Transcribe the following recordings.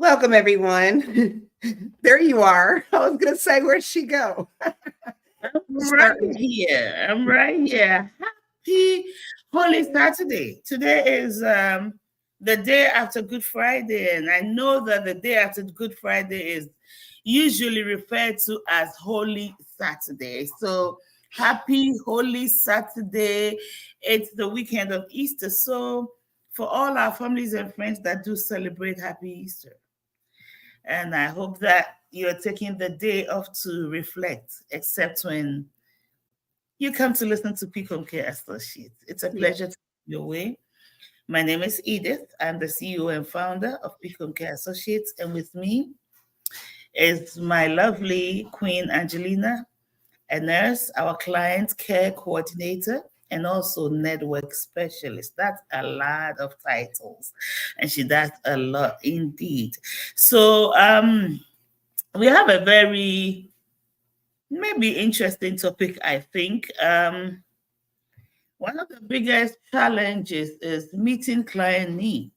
Welcome, everyone. There you are. I was going to say, where'd she go? I'm right here. I'm right here. Happy Holy Saturday. Today is the day after Good Friday, and I know that the day after Good Friday is usually referred to as Holy Saturday. So happy Holy Saturday. It's the weekend of Easter. So for all our families and friends that do celebrate Happy Easter. And I hope that you're taking the day off to reflect, except when you come to listen to Picom Care Associates. It's a Yeah. pleasure to come your way. My name is Edith. I'm the CEO and founder of Picom Care Associates. And with me is my lovely Queen Angelina, a nurse, our client care coordinator, and also network specialist. That's a lot of titles. And she does a lot indeed. So we have a very maybe interesting topic, I think. One of the biggest challenges is meeting client needs.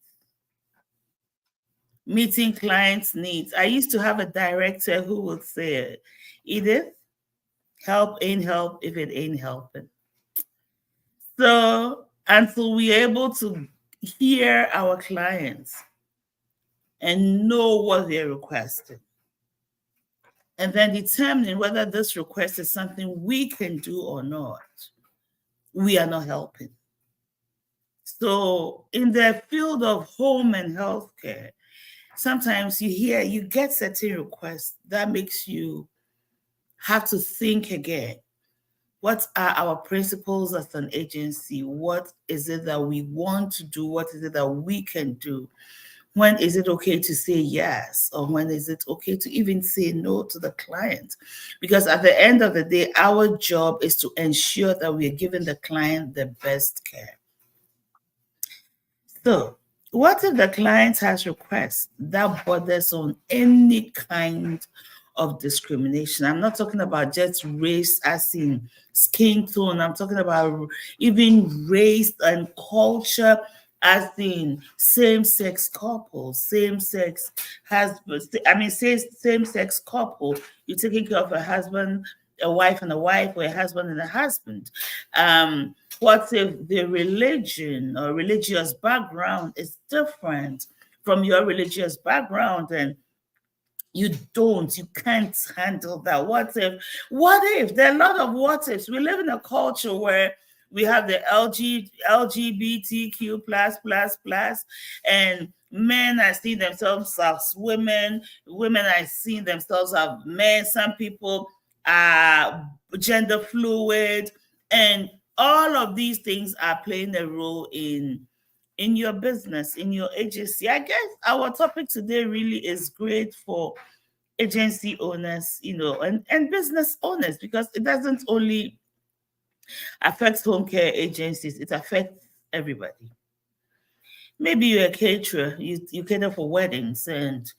Meeting clients' needs. I used to have a director who would say, Edith, help ain't help if it ain't helping. So until we're able to hear our clients and know what they're requesting, and then determining whether this request is something we can do or not, we are not helping. So in the field of home and healthcare, sometimes you get certain requests that makes you have to think again. What are our principles as an agency? What is it that we want to do? What is it that we can do? When is it okay to say yes? Or when is it okay to even say no to the client? Because at the end of the day, our job is to ensure that we are giving the client the best care. So, what if the client has requests that borders on any kind of discrimination? I'm not talking about just race as in skin tone. I'm talking about even race and culture as in same-sex couples, same-sex husbands. I mean, same-sex couple. You're taking care of a husband, a wife and a wife, or a husband and a husband. What if the religion or religious background is different from your religious background and you can't handle that? What if there are a lot of what ifs? We live in a culture where we have the LGBTQ plus, and men are seeing themselves as women are seeing themselves as men. Some people are gender fluid, and all of these things are playing a role in your business, in your agency. I guess our topic today really is great for agency owners, and business owners, because it doesn't only affect home care agencies, it affects everybody. Maybe you're a caterer, you cater for weddings, and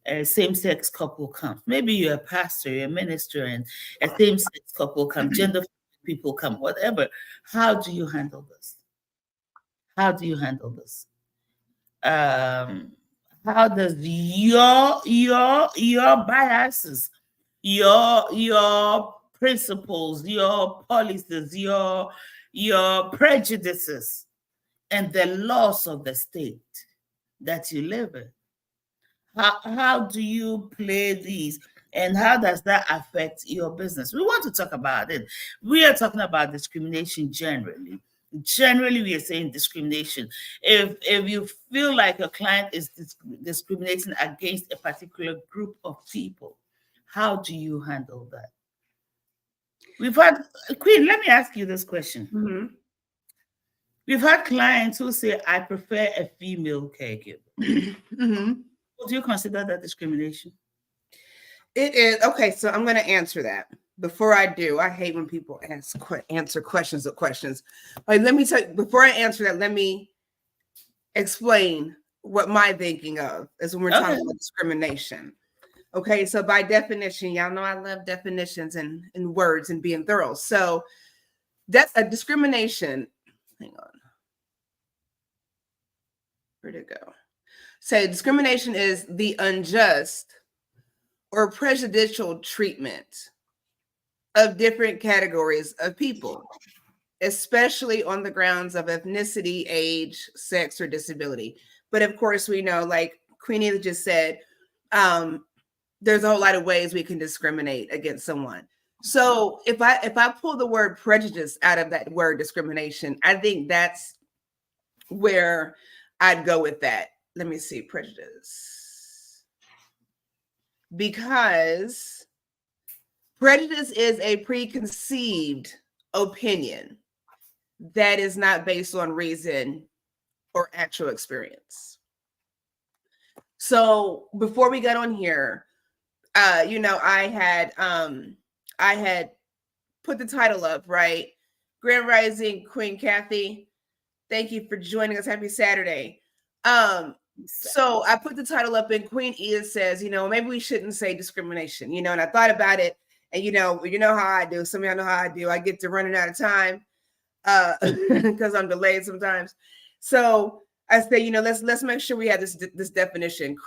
a same-sex couple come. Maybe you're a pastor, you're a minister, and a same-sex couple come, gender people come, whatever. How do you handle this? How do you handle this? Um, how does your biases, your principles, your policies, your prejudices, and the laws of the state that you live in, how do you play these, and how does that affect your business? We want to talk about it. We are talking about discrimination generally. Generally, we are saying discrimination. If you feel like a client is discriminating against a particular group of people, how do you handle that? We've had, Queen, let me ask you this question. Mm-hmm. We've had clients who say, I prefer a female caregiver. Mm-hmm. Would you consider that discrimination? It is. Okay, so I'm going to answer that. Before I do, I hate when people answer questions of questions. Like, let me tell you, before I answer that, let me explain what my thinking of is when we're talking about discrimination. Okay, so by definition, y'all know I love definitions and words and being thorough. So that's a discrimination. Hang on. Where'd it go? Say discrimination is the unjust or prejudicial treatment of different categories of people, especially on the grounds of ethnicity, age, sex, or disability. But of course, we know, like Queenie just said, there's a whole lot of ways we can discriminate against someone. So if I pull the word prejudice out of that word discrimination, I think that's where I'd go with that. Let me see, prejudice. Because prejudice is a preconceived opinion that is not based on reason or actual experience. So before we got on here, I had put the title up, right? Grand Rising Queen Kathy. Thank you for joining us. Happy Saturday. So I put the title up and Queen Edith says, maybe we shouldn't say discrimination, and I thought about it, and you know how I do. Some of y'all know how I do. I get to running out of time because I'm delayed sometimes. So I say, let's make sure we have this definition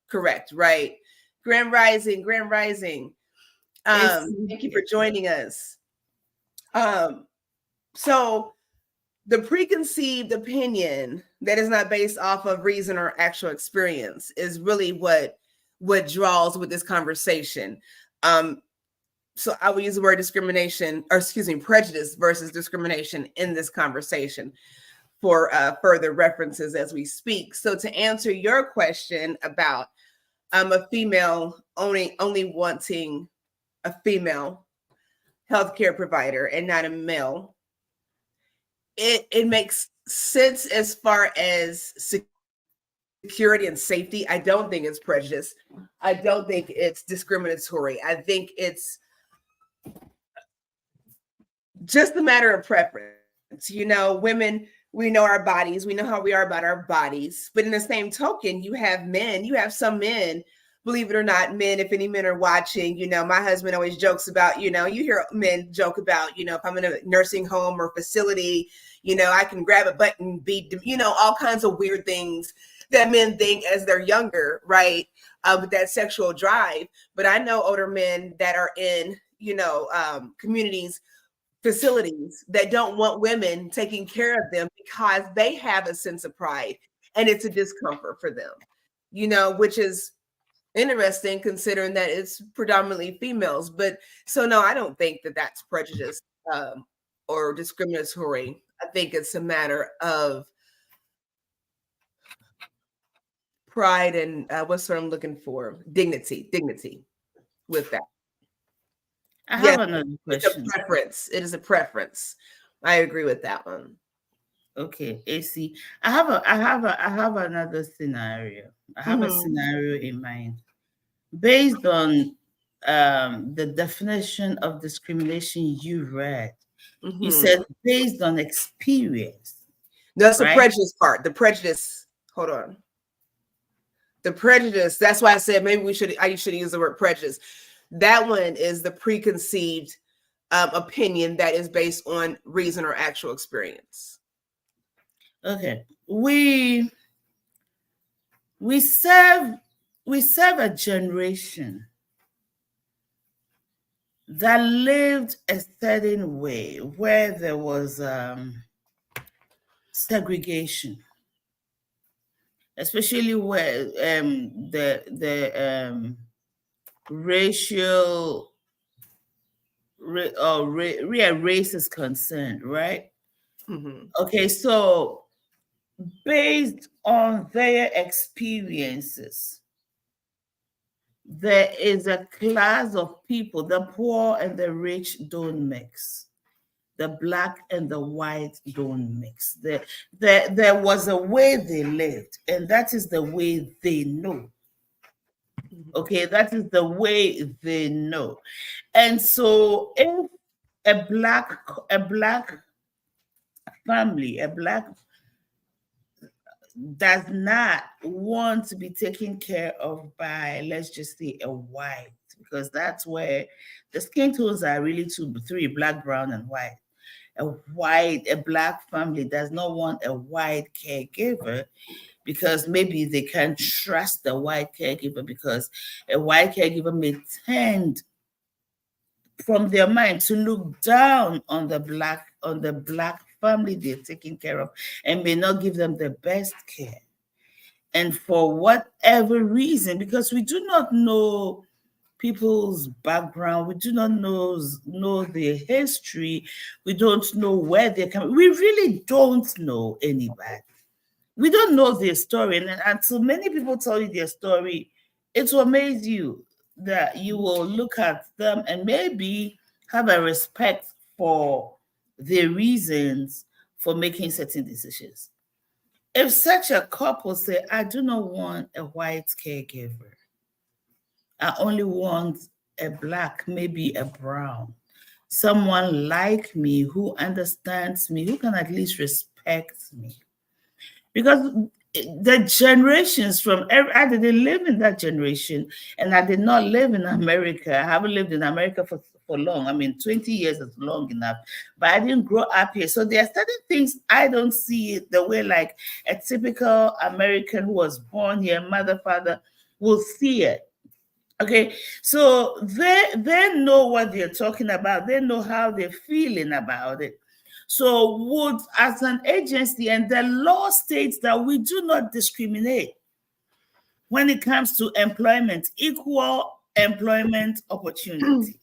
correct, right? Grand Rising, Grand Rising. Thank you for joining us. So the preconceived opinion that is not based off of reason or actual experience is really what draws with this conversation. So I will use the word prejudice versus discrimination in this conversation for further references as we speak. So to answer your question about a female only wanting a female healthcare provider and not a male, it makes sense as far as security and safety. I don't think it's prejudice. I don't think it's discriminatory. I think it's just a matter of preference. Women, we know our bodies. We know how we are about our bodies. But in the same token, you have some men, believe it or not, men, if any men are watching, my husband always jokes about, you hear men joke about, if I'm in a nursing home or facility, I can grab a butt and be, all kinds of weird things that men think as they're younger, right? With that sexual drive. But I know older men that are in, communities, facilities that don't want women taking care of them because they have a sense of pride and it's a discomfort for them, which is interesting considering that it's predominantly females. But so no, I don't think that that's prejudice or discriminatory. I think it's a matter of pride and what's what I'm looking for, dignity with that. I have another question. It's a preference. It is a preference. I agree with that one. Okay, AC. I have another scenario. I have a scenario in mind based on the definition of discrimination you read. You said based on experience. That's the prejudice part. The prejudice. Hold on. The prejudice. That's why I said maybe I should use the word prejudice. That one is the preconceived opinion that is based on reason or actual experience. Okay, we serve a generation that lived a certain way where there was segregation, especially where the racial race is concerned, right? Okay, so based on their experiences, there is a class of people, the poor and the rich don't mix. The black and the white don't mix. There was a way they lived, and that is the way they know. Okay, that is the way they know. And so if a black family, does not want to be taken care of by, let's just say, a white, because that's where the skin tones are really 2, 3, black, brown, and white. A black family does not want a white caregiver because maybe they can't trust the white caregiver, because a white caregiver may tend from their mind to look down on the black family they're taking care of, and may not give them the best care. And for whatever reason, because we do not know people's background, we do not know their history, we don't know where they're coming. We really don't know anybody. We don't know their story. And until many people tell you their story, it will amaze you that you will look at them and maybe have a respect for their reasons for making certain decisions. If such a couple say, I do not want a white caregiver, I only want a black, maybe a brown, someone like me who understands me, who can at least respect me. Because the generations from I didn't live in that generation, and I did not live in America. I haven't lived in America for long. I mean, 20 years is long enough, but I didn't grow up here. So there are certain things I don't see it the way like a typical American who was born here, mother, father, will see it. Okay, so they know what they're talking about. They know how they're feeling about it. So would, as an agency, and the law states that we do not discriminate when it comes to employment, equal employment opportunity.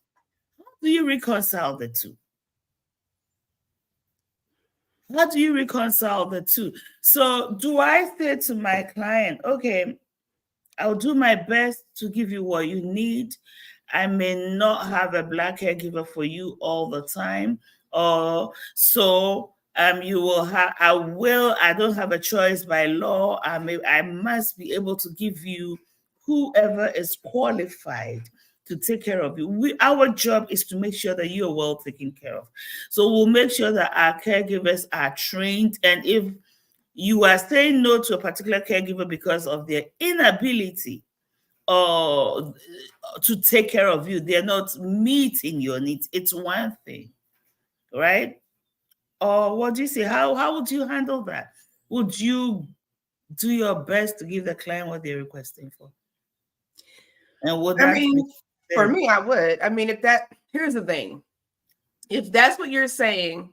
How do you reconcile the two? How do you reconcile the two? So do I say to my client, okay, I'll do my best to give you what you need. I may not have a black caregiver for you all the time, or so you will have. I don't have a choice by law. I must be able to give you whoever is qualified to take care of you. Our job is to make sure that you are well taken care of. So we'll make sure that our caregivers are trained, and if you are saying no to a particular caregiver because of their inability or to take care of you, they're not meeting your needs, it's one thing, right? Or what do you say? How would you handle that? Would you do your best to give the client what they're requesting for? And would that for me, I would. I mean, here's the thing. If that's what you're saying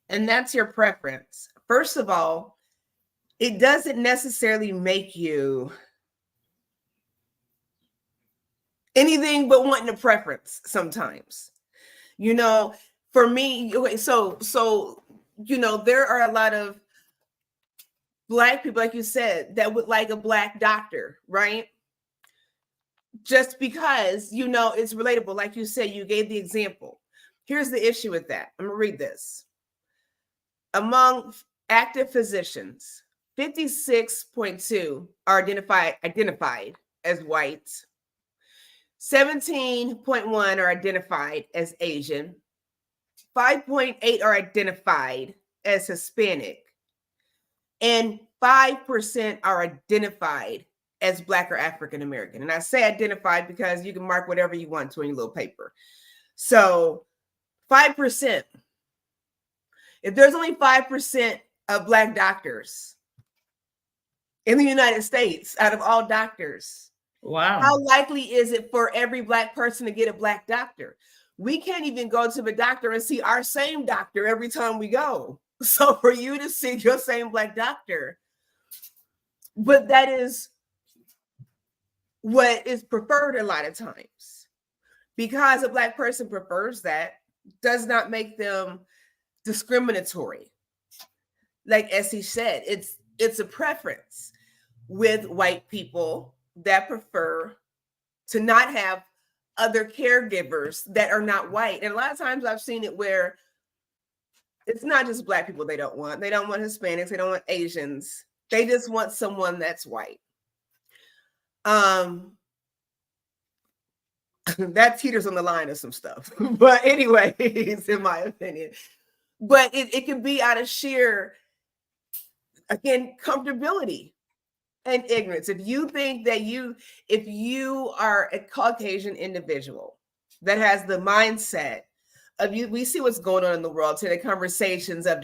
and that's your preference, first of all, it doesn't necessarily make you anything but wanting a preference sometimes. You know, for me, okay, so you know, there are a lot of black people, like you said, that would like a black doctor, right? Just because, you know, it's relatable. Like you said, you gave the example. Here's the issue with that. I'm gonna read this. Among active physicians, 56.2 are identified as white. 17.1 are identified as Asian. 5.8 are identified as Hispanic. And 5% are identified as Black or African American. And I say identified because you can mark whatever you want to on your little paper. So 5%. If there's only 5% of Black doctors in the United States out of all doctors, wow, how likely is it for every Black person to get a Black doctor? We can't even go to the doctor and see our same doctor every time we go. So for you to see your same Black doctor, but that is what is preferred a lot of times. Because a Black person prefers that does not make them discriminatory. Like Essie said, it's a preference with white people that prefer to not have other caregivers that are not white. And a lot of times I've seen it where it's not just Black people they don't want. They don't want Hispanics. They don't want Asians. They just want someone that's white. That teeters on the line of some stuff. But anyways, in my opinion. But it can be out of sheer, again, comfortability and ignorance. If you think that if you are a Caucasian individual that has the mindset of you, we see what's going on in the world today, conversations of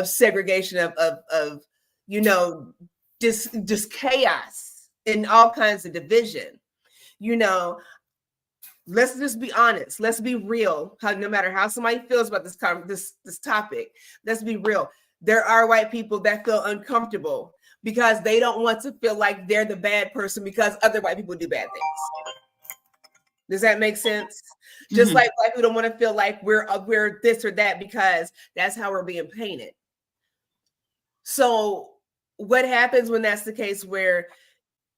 segregation, of you know, just chaos and all kinds of division. You know, let's just be honest. Let's be real. No matter how somebody feels about this topic, let's be real. There are white people that feel uncomfortable because they don't want to feel like they're the bad person because other white people do bad things. Does that make sense? Just like white people don't want to feel like we're this or that because that's how we're being painted. So what happens when that's the case, where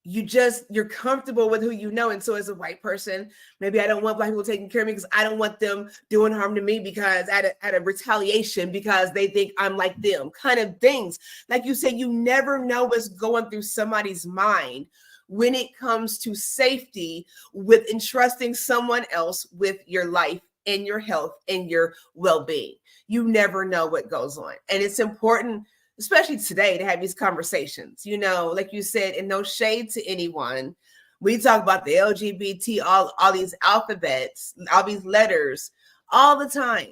you're comfortable with who you know? And so as a white person, maybe I don't want black people taking care of me because I don't want them doing harm to me because at a retaliation because they think I'm like them, kind of things. Like you said, you never know what's going through somebody's mind when it comes to safety with entrusting someone else with your life and your health and your well-being. You never know what goes on. And it's important, especially today, to have these conversations, you know, like you said, and no shade to anyone. We talk about the LGBT, all these alphabets, all these letters all the time.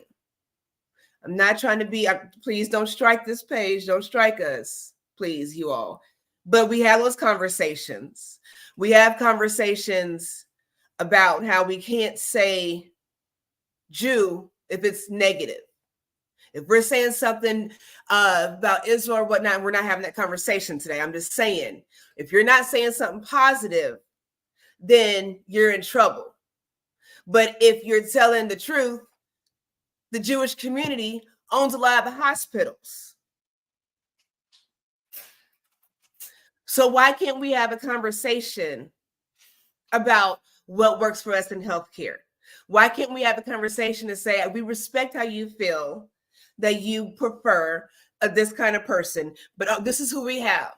I'm not trying to be, please don't strike this page. Don't strike us, please, you all. But we have those conversations. We have conversations about how we can't say Jew if it's negative. If we're saying something about Israel or whatnot, we're not having that conversation today. I'm just saying, if you're not saying something positive, then you're in trouble. But if you're telling the truth, the Jewish community owns a lot of the hospitals. So why can't we have a conversation about what works for us in healthcare? Why can't we have a conversation to say, we respect how you feel, that you prefer this kind of person, but this is who we have.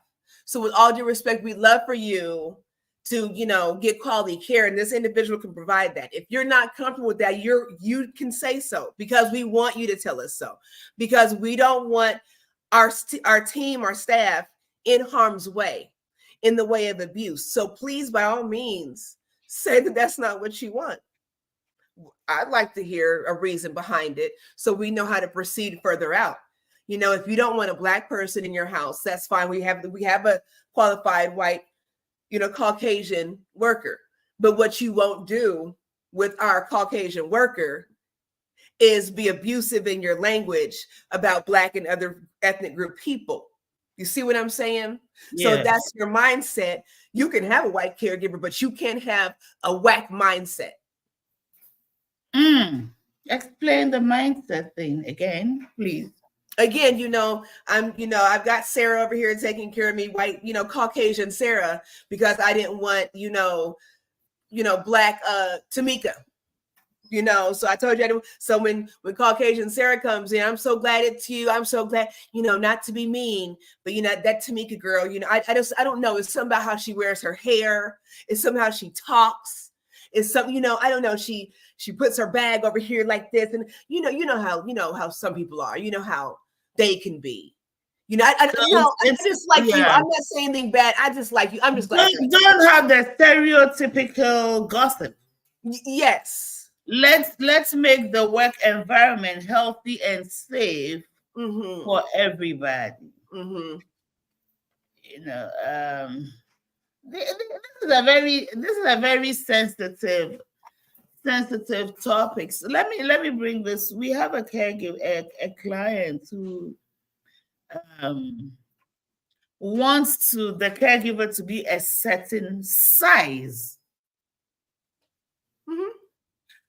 So with all due respect, we'd love for you to, you know, get quality care, and this individual can provide that. If you're not comfortable with that, you can say so, because we want you to tell us so, because we don't want our team, our staff in harm's way, in the way of abuse. So please, by all means, say that that's not what you want. I'd like to hear a reason behind it so we know how to proceed further out. You know, if you don't want a black person in your house, that's fine. We have a qualified white, you know, Caucasian worker. But what you won't do with our Caucasian worker is be abusive in your language about black and other ethnic group people. You see what I'm saying? Yes. So that's your mindset. You can have a white caregiver, but you can't have a whack mindset. Explain the mindset thing again, please. Again, I've got Sarah over here taking care of me, white, Caucasian Sarah, because I didn't want, black Tamika. So I told you, so when Caucasian Sarah comes in, I'm so glad it's you. I'm so glad, not to be mean, but that Tamika girl, I don't know. It's something about how she wears her hair. It's something how she talks. It's something, I don't know. She puts her bag over here like this, and how some people are. You know how they can be. I just like you. I'm not saying anything bad. I just like you. I'm just like don't have the stereotypical gossip. Yes. Let's make the work environment healthy and safe for everybody. This is a very sensitive topic. So let me bring this. We have a caregiver, a client who wants the caregiver to be a certain size.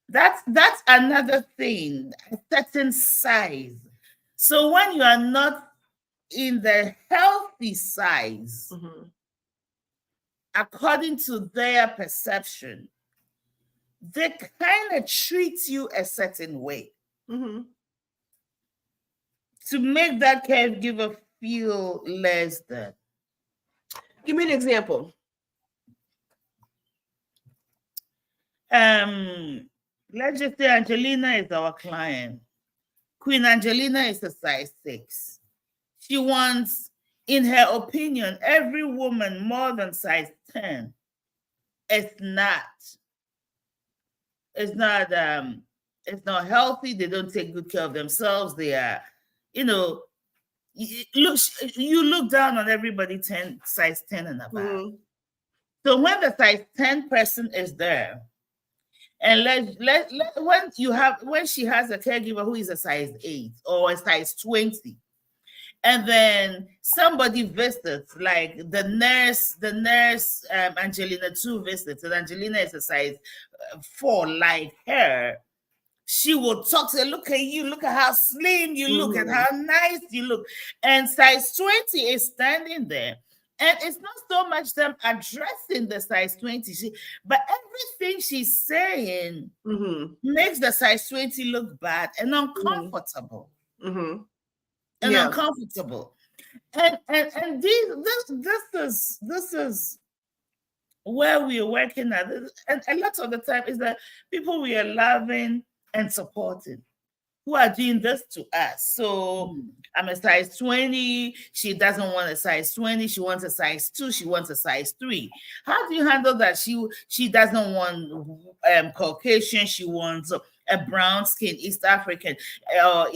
That's another thing, a certain size. So when you are not in the healthy size, according to their perception, they kind of treat you a certain way to make that caregiver feel less than. Give me an example. Let's just say Angelina is our client. Queen Angelina is a size 6. She wants, in her opinion, every woman more than size 10. It's not healthy. They don't take good care of themselves. They are, you look down on everybody size 10 and above. Mm-hmm. So when the size 10 person is there, and when she has a caregiver who is a size 8 or a size 20, and then somebody visits, like the nurse Angelina too visits, and Angelina is a size 4 like her, she will talk to her, look at you, look at how slim you look, and how nice you look. And size 20 is standing there. And it's not so much them addressing the size 20, but everything she's saying makes the size 20 look bad and uncomfortable. Mm-hmm. And uncomfortable. And this is where we are working at. And a lot of the time is that people we are loving and supporting who are doing this to us. So I'm a size 20. She doesn't want a size 20. She wants a size 2. She wants a size 3. How do you handle that? She doesn't want Caucasian. She wants a brown skin, East African, or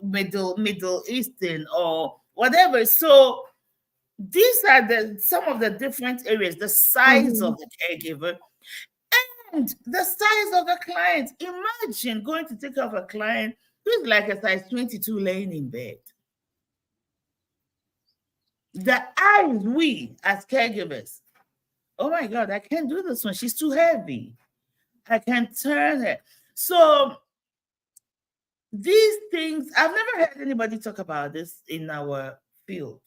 Middle Eastern, or whatever. So these are some of the different areas, the size of the caregiver and the size of the client. Imagine going to take care of a client who's like a size 22 laying in bed. The eyes, we as caregivers, oh my God, I can't do this one. She's too heavy. I can't turn her. So these things, I've never heard anybody talk about this in our field.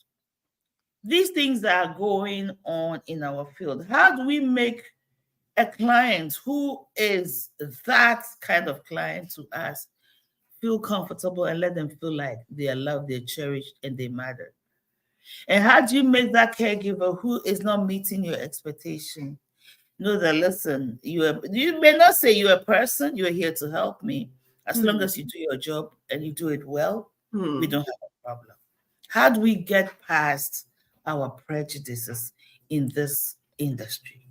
These things are going on in our field. How do we make a client who is that kind of client to us feel comfortable and let them feel like they are loved, they're cherished, and they matter? And how do you make that caregiver who is not meeting your expectation know that, listen, you may not say you're a person, you're here to help me. As long as you do your job and you do it well, we don't have a problem. How do we get past our prejudices in this industry?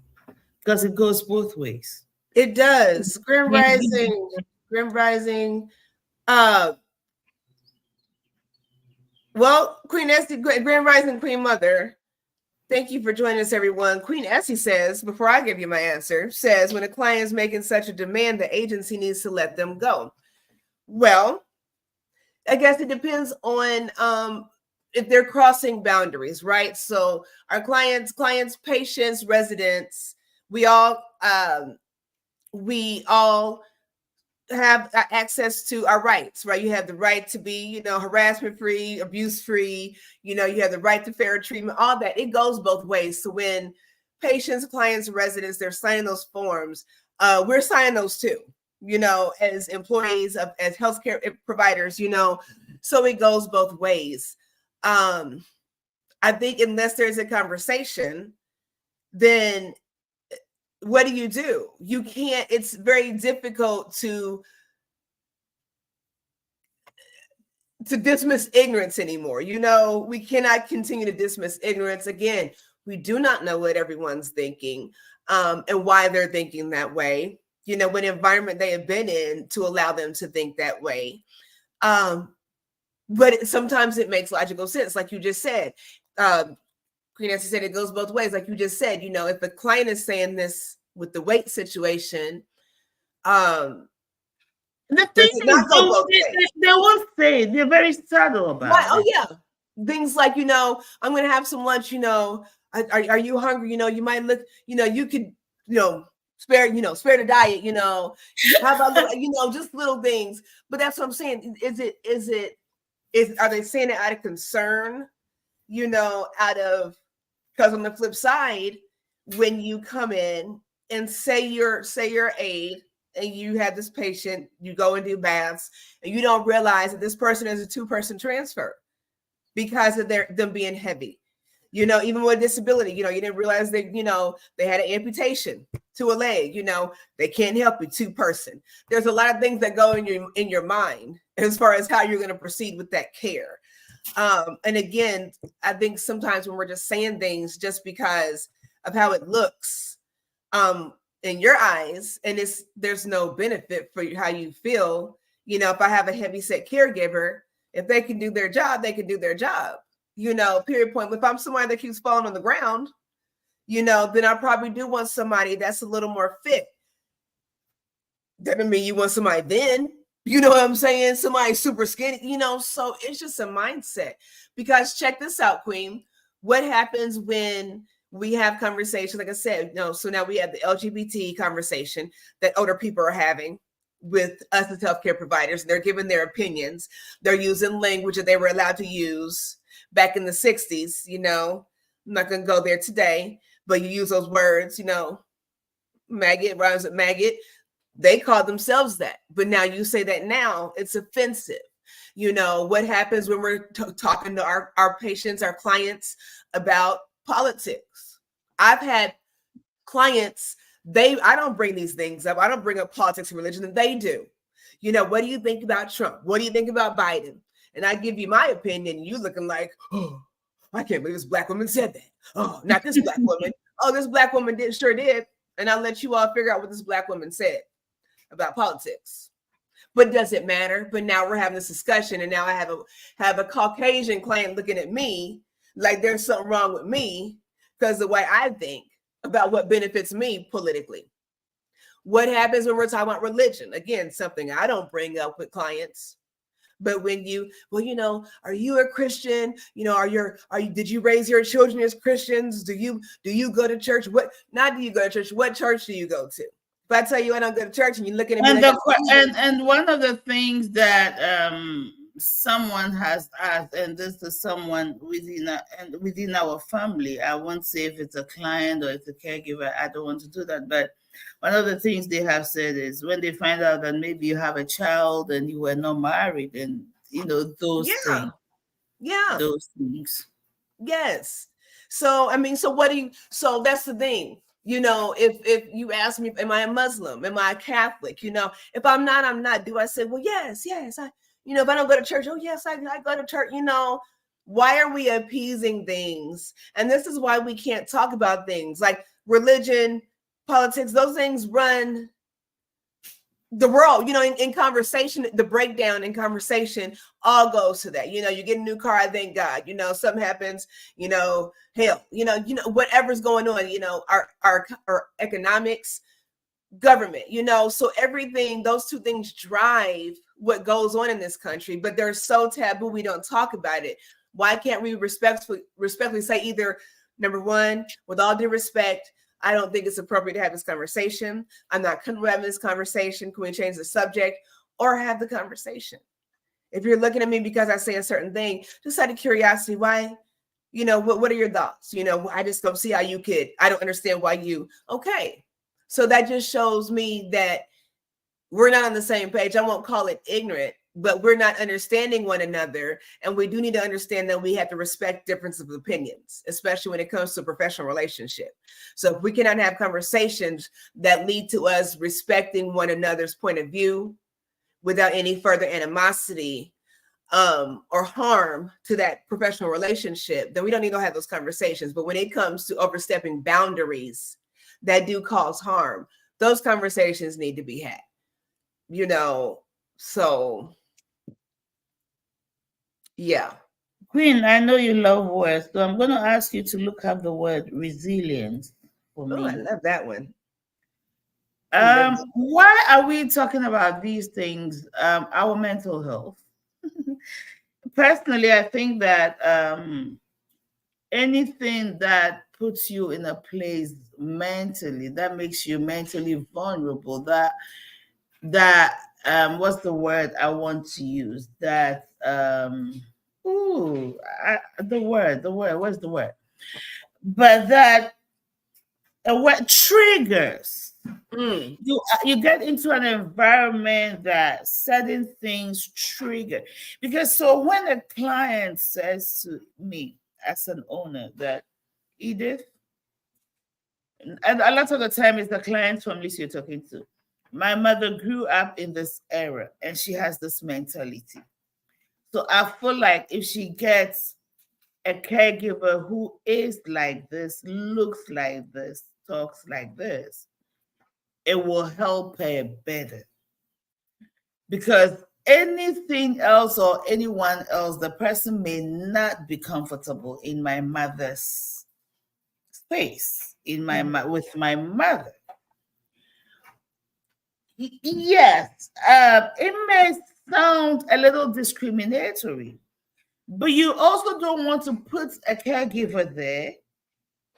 Because it goes both ways. It does. Grim Rising. Well, Queen Essie, Grand Rising Queen Mother, thank you for joining us, everyone. Queen Essie says, before I give you my answer, says, when a client is making such a demand, the agency needs to let them go. Well, I guess it depends on if they're crossing boundaries, right? So our clients, patients, residents, we all have access to our rights, right? You have the right to be, harassment free, abuse free, you have the right to fair treatment, all that. It goes both ways. So when patients, clients, residents, they're signing those forms, we're signing those too, as employees as healthcare providers, so it goes both ways. I think unless there's a conversation, then what do? You can't, it's very difficult to dismiss ignorance anymore. We cannot continue to dismiss ignorance. Again, we do not know what everyone's thinking and why they're thinking that way, what environment they have been in to allow them to think that way. But sometimes it makes logical sense, like you just said. Queen Nancy said it goes both ways. Like you just said, if the client is saying this with the weight situation, the thing is, they won't say. They're very subtle about it. Oh yeah, things like I'm going to have some lunch. Are you hungry? You might look. You could spare the diet. How about just little things? But that's what I'm saying. Are they saying it out of concern? Because on the flip side, when you come in and say you're aide and you have this patient, you go and do baths, and you don't realize that this person is a 2-person transfer because of them being heavy. Even with disability, you didn't realize they had an amputation to a leg. They can't help you, 2-person. There's a lot of things that go in your mind as far as how you're going to proceed with that care. And again, I think sometimes when we're just saying things just because of how it looks in your eyes, and there's no benefit for how you feel. If I have a heavy set caregiver If they can do their job, they can do their job. Period point. If I'm somebody that keeps falling on the ground, then I probably do want somebody that's a little more fit. That doesn't mean you want somebody then. You know what I'm saying? Somebody super skinny, so it's just a mindset. Because check this out, Queen. What happens when we have conversations, like I said, so now we have the LGBT conversation that older people are having with us as healthcare providers. They're giving their opinions. They're using language that they were allowed to use back in the 60s. I'm not going to go there today, but you use those words, maggot rhymes with maggot. They call themselves that, but now you say that now it's offensive. What happens when we're talking to our patients, our clients about politics? I've had clients, I don't bring these things up. I don't bring up politics and religion, and they do. What do you think about Trump? What do you think about Biden? And I give you my opinion. You looking like, oh, I can't believe this black woman said that. Oh, not this black woman. Oh, this black woman sure did. And I'll let you all figure out what this black woman said about politics. But does it matter? But now we're having this discussion, and now I have a Caucasian client looking at me like there's something wrong with me because the way I think about what benefits me politically. What happens when we're talking about religion? Again, something I don't bring up with clients. But when are you a Christian? Did you raise your children as Christians? Do you go to church? Do you go to church? What church do you go to? If I tell you I don't go to church and you're looking at me and one of the things that someone has asked, and this is someone within our family, I won't say if it's a client or it's a caregiver, I don't want to do that, but one of the things they have said is when they find out that maybe you have a child and you were not married, and those things. Yeah. Those things. Yes. So so that's the thing. If you ask me, am I a Muslim? Am I a Catholic? If I'm not, I'm not. Do I say, well, yes. I, if I don't go to church, oh yes, I go to church. Why are we appeasing things? And this is why we can't talk about things like religion, politics. Those things run the world, in conversation. The breakdown in conversation all goes to that. You get a new car, I thank God. Something happens, hell, whatever's going on, our economics, government, so everything, those two things drive what goes on in this country, but they're so taboo, we don't talk about it. Why can't we respectfully say either, number one, with all due respect, I don't think it's appropriate to have this conversation. I'm not comfortable having this conversation. Can we change the subject or have the conversation? If you're looking at me because I say a certain thing, just out of curiosity, why, what are your thoughts? I just don't see how you could, I don't understand why you, okay. So that just shows me that we're not on the same page. I won't call it ignorant, but we're not understanding one another. And we do need to understand that we have to respect differences of opinions, especially when it comes to a professional relationship. So if we cannot have conversations that lead to us respecting one another's point of view without any further animosity or harm to that professional relationship, then we don't need to have those conversations. But when it comes to overstepping boundaries that do cause harm, those conversations need to be had, so yeah. Queen, I know you love words, so I'm going to ask you to look up the word resilience for me. Oh, I love that one. Why are we talking about these things? Our mental health. Personally, I think that anything that puts you in a place mentally, that makes you mentally vulnerable, that what's the word I want to use? That what's the word? But that what triggers. You get into an environment that certain things trigger. Because so when a client says to me as an owner that, Edith, and a lot of the time it's the client's families you're talking to, my mother grew up in this era and she has this mentality. So I feel like if she gets a caregiver who is like this, looks like this, talks like this, it will help her better. Because anything else or anyone else, the person may not be comfortable in my mother's space, with my mother. Yes, it may sound a little discriminatory, but you also don't want to put a caregiver there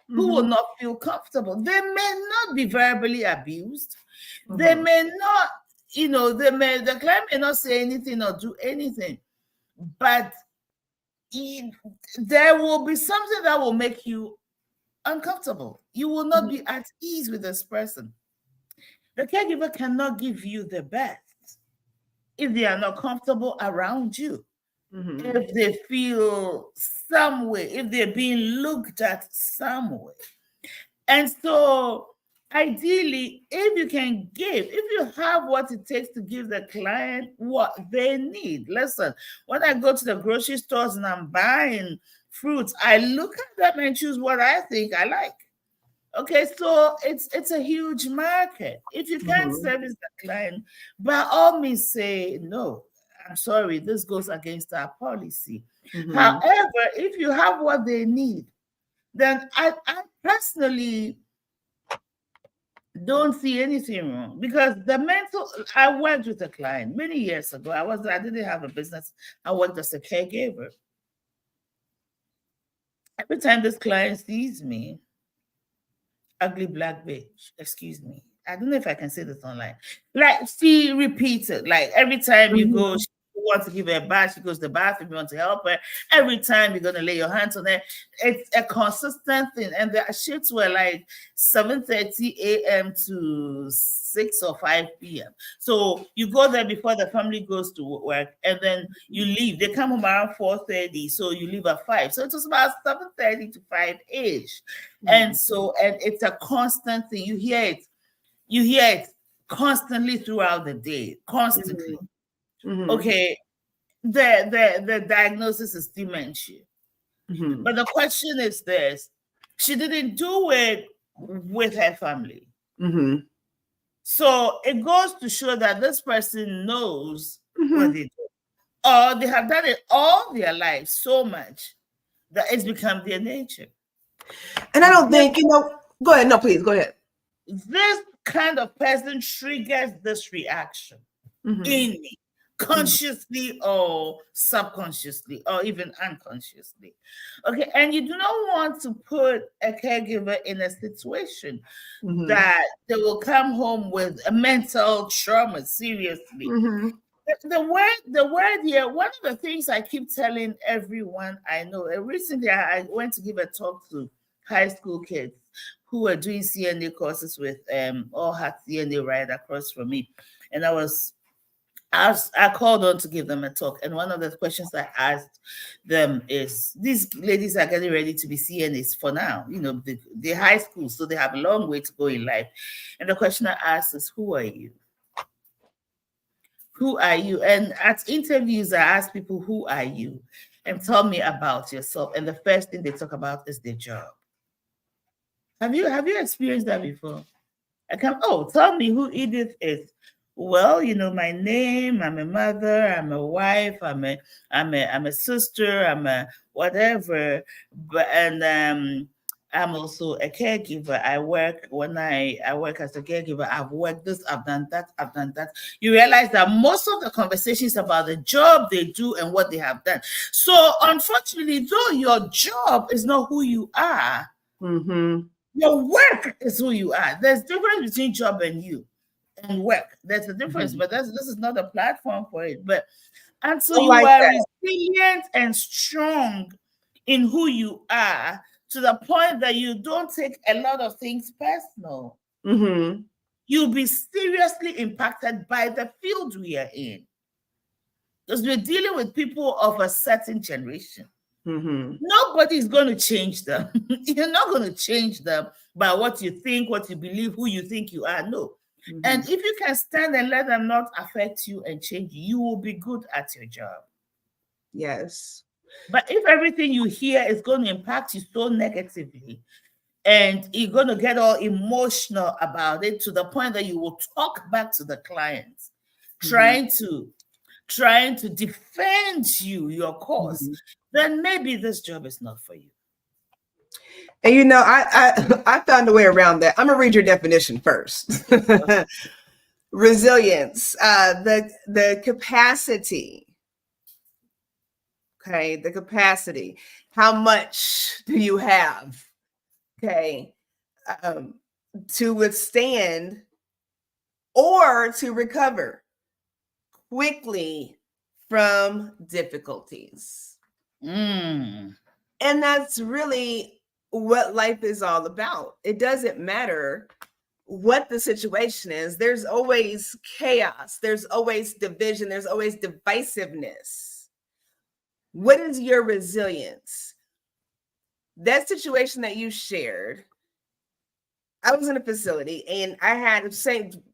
who will not feel comfortable. They may not be verbally abused. They may not, the client may not say anything or do anything, but there will be something that will make you uncomfortable. You will not be at ease with this person. The caregiver cannot give you the best if they are not comfortable around you. If they feel some way, if they're being looked at some way. And so ideally, if you have what it takes to give the client what they need. Listen, when I go to the grocery stores and I'm buying fruits, I look at them and choose what I think I like. Okay, so it's a huge market. If you can't service the client, by all means say, no, I'm sorry, this goes against our policy. However, if you have what they need, then I personally don't see anything wrong, because I worked with a client many years ago. I didn't have a business. I worked as a caregiver. Every time this client sees me, ugly black bitch, excuse me, I don't know if I can say this online. Like, she repeats it. Like, every time you go, she wants to give her a bath, she goes to the bathroom, you want to help her. Every time you're going to lay your hands on her, it's a consistent thing. And the shifts were like 7:30 a.m. to 6 or 5 p.m. So you go there before the family goes to work, and then you leave. They come home around 4:30, so you leave at 5. So it was about 7:30 to 5-ish. And so, and it's a constant thing. You hear it constantly throughout the day, constantly. Okay, the diagnosis is dementia. But the question is this: she didn't do it with her family. So it goes to show that this person knows what they do, or they have done it all their life so much that it's become their nature. And I don't think, go ahead. No, please, go ahead. This kind of person triggers this reaction in me, consciously or subconsciously or even unconsciously. Okay, and you do not want to put a caregiver in a situation that they will come home with a mental trauma, seriously. The word here, one of the things I keep telling everyone I know, recently I went to give a talk to high school kids who were doing CNA courses with all had CNA right across from me. And I called on to give them a talk. And one of the questions I asked them is, these ladies are getting ready to be CNAs for now, they're high school, so they have a long way to go in life. And the question I asked is, who are you? Who are you? And at interviews, I ask people, who are you? And tell me about yourself. And the first thing they talk about is their job. Have you experienced that before? Tell me who Edith is. Well, my name, I'm a mother, I'm a wife, I'm a sister, I'm a whatever. And I'm also a caregiver. I work as a caregiver. I've worked this, I've done that, I've done that. You realize that most of the conversations about the job they do and what they have done. So unfortunately, though your job is not who you are, your work is who you are. There's difference between job and you and work. There's a difference, but this is not a platform for it. But until you are resilient and strong in who you are, to the point that you don't take a lot of things personal, you'll be seriously impacted by the field we are in. Because we're dealing with people of a certain generation. Nobody's going to change them. You're not going to change them by what you think, what you believe, who you think you are. No. And if you can stand and let them not affect you and change you will be good at your job. Yes. But if everything you hear is going to impact you so negatively, and you're going to get all emotional about it to the point that you will talk back to the clients, trying to trying to defend your cause, then maybe this job is not for you. And I found a way around that. I'm gonna read your definition first. Resilience, the capacity. Okay, the capacity. How much do you have? Okay, to withstand or to recover quickly from difficulties. Mm. And that's really what life is all about. It doesn't matter what the situation is, there's always chaos, there's always division, there's always divisiveness. What is your resilience? That situation that you shared, I was in a facility and I had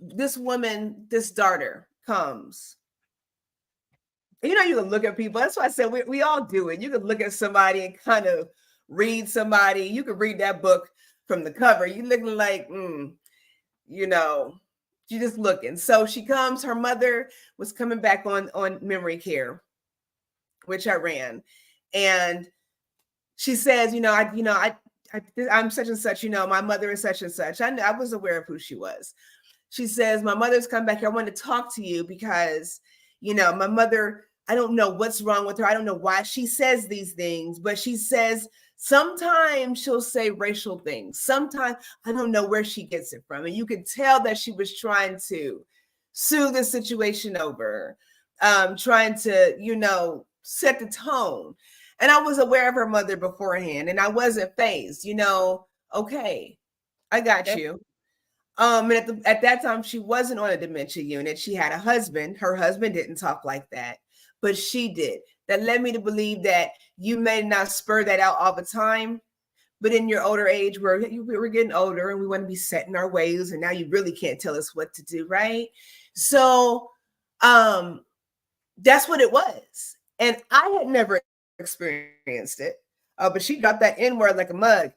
this woman, this daughter comes. You can look at people. That's why I said we all do it. You can look at somebody and kind of read somebody. You could read that book from the cover. You looking like, she just looking. So she comes, her mother was coming back on memory care, which I ran. And she says, I'm such and such, my mother is such and such. I was aware of who she was. She says, my mother's come back here. I want to talk to you because, my mother, I don't know what's wrong with her. I don't know why she says these things, but she says, sometimes she'll say racial things. Sometimes I don't know where she gets it from. And you could tell that she was trying to soothe the situation over, trying to, set the tone. And I was aware of her mother beforehand and I wasn't fazed, okay, I got you. And at that time, she wasn't on a dementia unit. She had a husband. Her husband didn't talk like that, but she did. That led me to believe that you may not spur that out all the time, but in your older age, we're getting older and we want to be set in our ways, and now you really can't tell us what to do, right? So that's what it was. And I had never experienced it, but she dropped that N-word like a mug,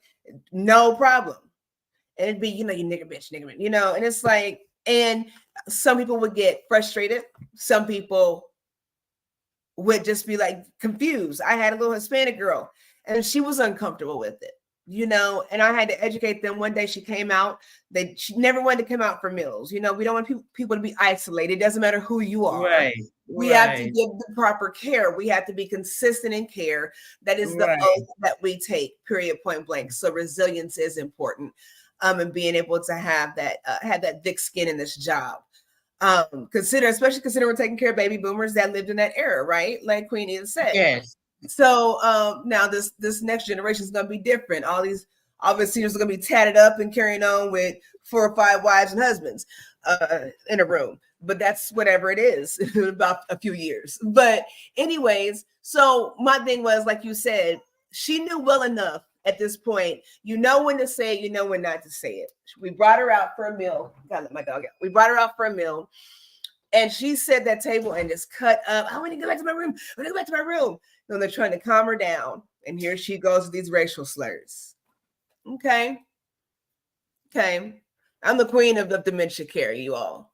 no problem. And it'd be, you nigger bitch, and it's like, and some people would get frustrated. Some people would just be like confused. I had a little Hispanic girl and she was uncomfortable with it, and I had to educate them. One day she came out, she never wanted to come out for meals. We don't want people to be isolated. It doesn't matter who you are. Right. We have to give the proper care. We have to be consistent in care. That is the oath that we take, period, point blank. So resilience is important. And being able to have that thick skin in this job. Especially consider we're taking care of baby boomers that lived in that era, right? Like Queenie has said. Yes. So now this next generation is going to be different. All the seniors are going to be tatted up and carrying on with 4 or 5 wives and husbands in a room. But that's whatever it is in about a few years. But anyways, so my thing was, like you said, she knew well enough at this point, when to say it, when not to say it. We brought her out for a meal. Gotta let my dog out. We brought her out for a meal. And she set that table and just cut up. I want to go back to my room. I want to go back to my room. And they're trying to calm her down. And here she goes with these racial slurs. Okay. I'm the queen of the dementia care, you all.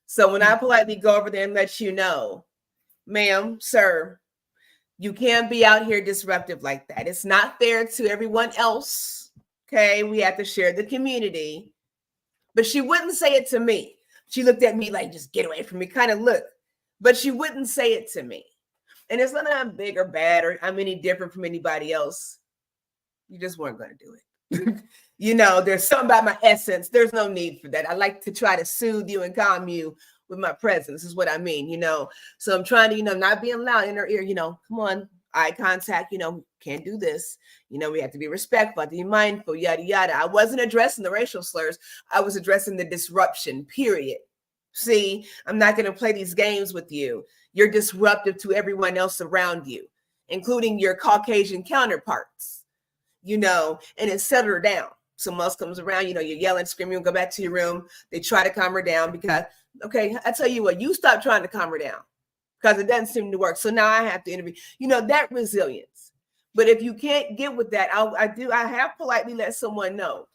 So when I politely go over there and let you know, ma'am, sir, you can't be out here disruptive like that. It's not fair to everyone else. Okay. We have to share the community. But she wouldn't say it to me. She looked at me like, just get away from me, kind of look. But she wouldn't say it to me. And it's not that I'm big or bad or I'm any different from anybody else. You just weren't going to do it. There's something about my essence. There's no need for that. I like to try to soothe you and calm you with my presence is what I mean, So I'm trying to, not being loud in her ear, come on, eye contact, can't do this. We have to be respectful, have to be mindful, yada, yada. I wasn't addressing the racial slurs. I was addressing the disruption, period. See, I'm not going to play these games with you. You're disruptive to everyone else around you, including your Caucasian counterparts, and it settled her down. Someone else comes around, you're yelling, screaming, go back to your room. They try to calm her down because, okay, I tell you what, you stop trying to calm her down because it doesn't seem to work. So now I have to intervene, that resilience. But if you can't get with that, I have politely let someone know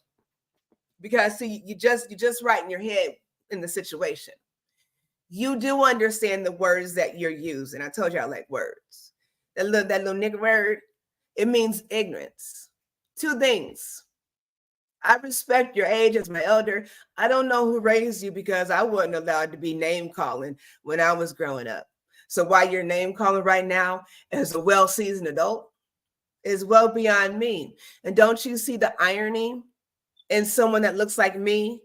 because, see, you just right in your head in the situation. you do understand the words that you're using. I told you I like words. That little nigga word, it means ignorance. Two things. I respect your age as my elder. I don't know who raised you because I wasn't allowed to be name calling when I was growing up. So why you're name calling right now as a well-seasoned adult is well beyond me. And don't you see the irony in someone that looks like me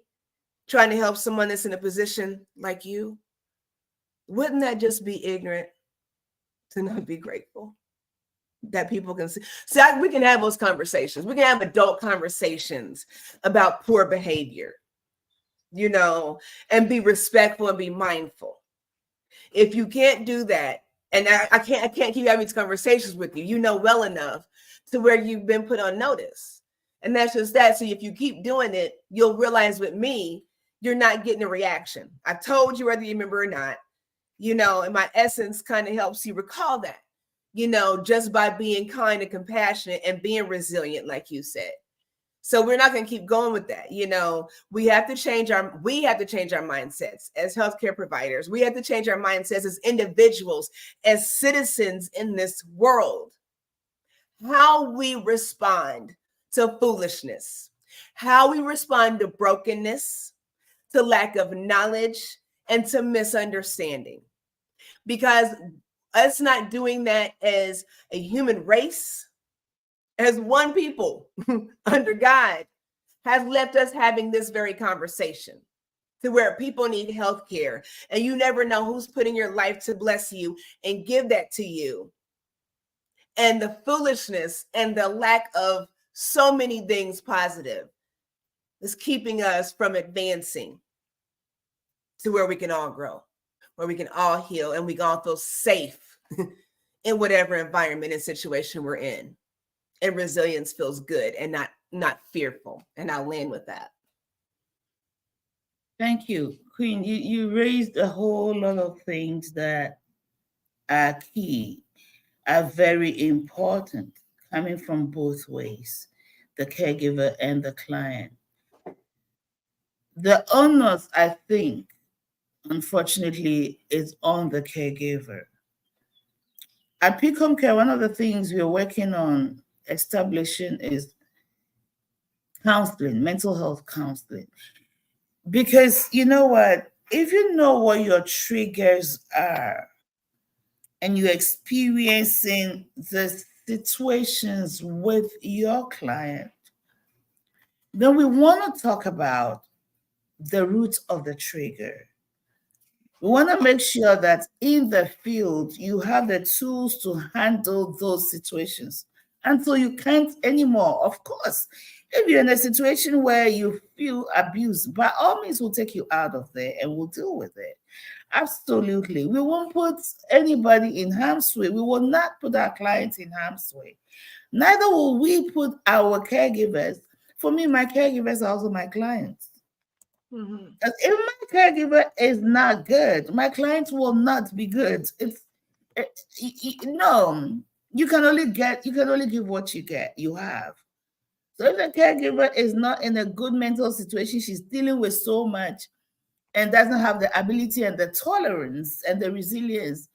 trying to help someone that's in a position like you? Wouldn't that just be ignorant to not be grateful that people can see? We can have those conversations. We can have adult conversations about poor behavior, and be respectful and be mindful. If you can't do that, and I can't keep having these conversations with you, well enough to where you've been put on notice. And that's just that. So if you keep doing it, you'll realize with me, you're not getting a reaction. I told you whether you remember or not, and my essence kind of helps you recall that, just by being kind and compassionate and being resilient, like you said. So we're not going to keep going with that. We have to change our mindsets as healthcare providers. We have to change our mindsets as individuals, as citizens in this world. How we respond to foolishness, how we respond to brokenness, to lack of knowledge, and to misunderstanding. Because us not doing that as a human race, as one people under God, has left us having this very conversation to where people need health care, and you never know who's putting your life to bless you and give that to you. And the foolishness and the lack of so many things positive is keeping us from advancing to where we can all grow, where we can all heal, and we can all feel safe in whatever environment and situation we're in. And resilience feels good and not fearful. And I'll land with that. Thank you, Queen. You raised a whole lot of things that are key, are very important, coming from both ways, the caregiver and the client. The onus, I think, unfortunately, is on the caregiver. At Peak Home Care, one of the things we're working on establishing is counseling, mental health counseling. Because you know what? If you know what your triggers are and you're experiencing the situations with your client, then we want to talk about the root of the trigger. We want to make sure that in the field, you have the tools to handle those situations until you can't anymore. Of course, if you're in a situation where you feel abused, by all means, we'll take you out of there and we'll deal with it. Absolutely. We won't put anybody in harm's way. We will not put our clients in harm's way. Neither will we put our caregivers. For me, my caregivers are also my clients. Mm-hmm. If my caregiver is not good, my clients will not be good. No, you can only give what you have. So if the caregiver is not in a good mental situation, she's dealing with so much and doesn't have the ability and the tolerance and the resilience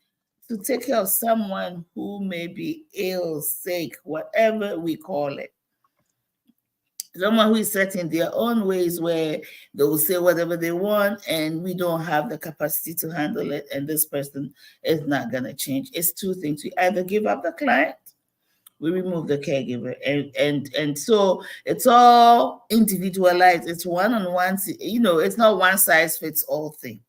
to take care of someone who may be ill, sick, whatever we call it. Someone who is set in their own ways where they will say whatever they want and we don't have the capacity to handle it, and this person is not going to change. It's two things. We either give up the client, we remove the caregiver, and so it's all individualized. It's one-on-one, it's not one size fits all thing.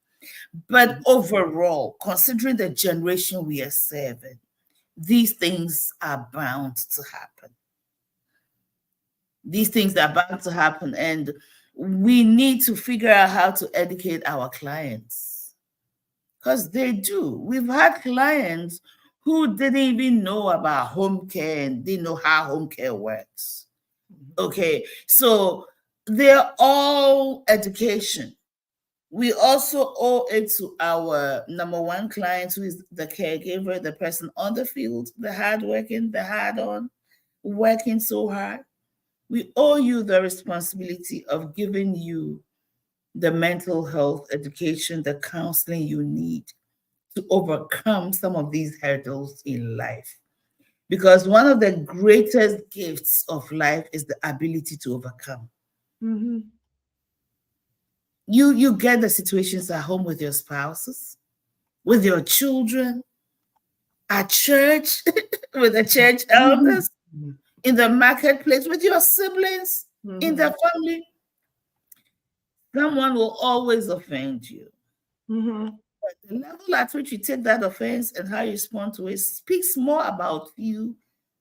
But overall, considering the generation we are serving, these things are bound to happen. These things are bound to happen, and we need to figure out how to educate our clients, because they do. We've had clients who didn't even know about home care and didn't know how home care works. Okay, so they're all education. We also owe it to our number one client, who is the caregiver, the person on the field, the hardworking, the hard-on, working so hard. We owe you the responsibility of giving you the mental health education, the counseling you need to overcome some of these hurdles in life. Because one of the greatest gifts of life is the ability to overcome. Mm-hmm. You get the situations at home with your spouses, with your children, at church, with the church elders, in the marketplace, with your siblings, in the family. Someone will always offend you. But the level at which you take that offense and how you respond to it speaks more about you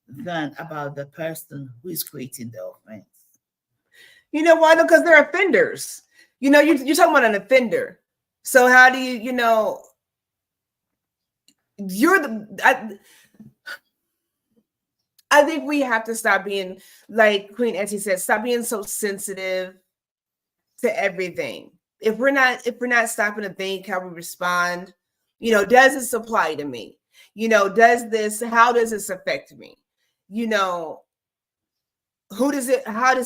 than about the person who is creating the offense. You know why? Because they're offenders. You know, you're talking about an offender. So how do you know, I think we have to stop being, like Queen Etty said, stop being so sensitive to everything. If we're not stopping to think how we respond, you know, does this apply to me? You know, how does this affect me? You know, how does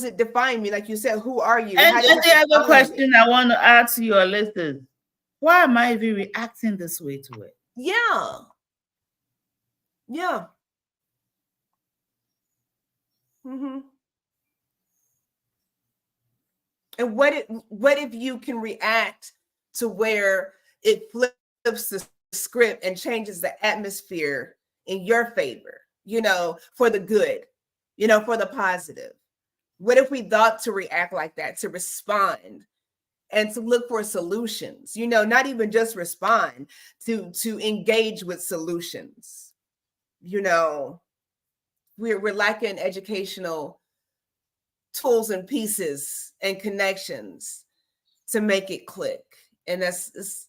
it define me? Like you said, who are you? And the other question I want to ask your listeners, why am I even reacting this way to it? Yeah. And what if you can react to where it flips the script and changes the atmosphere in your favor, you know, for the good, you know, for the positive? What if we thought to react like that, to respond and to look for solutions, you know, not even just respond, to engage with solutions? You know, we're lacking educational tools and pieces and connections to make it click. And it's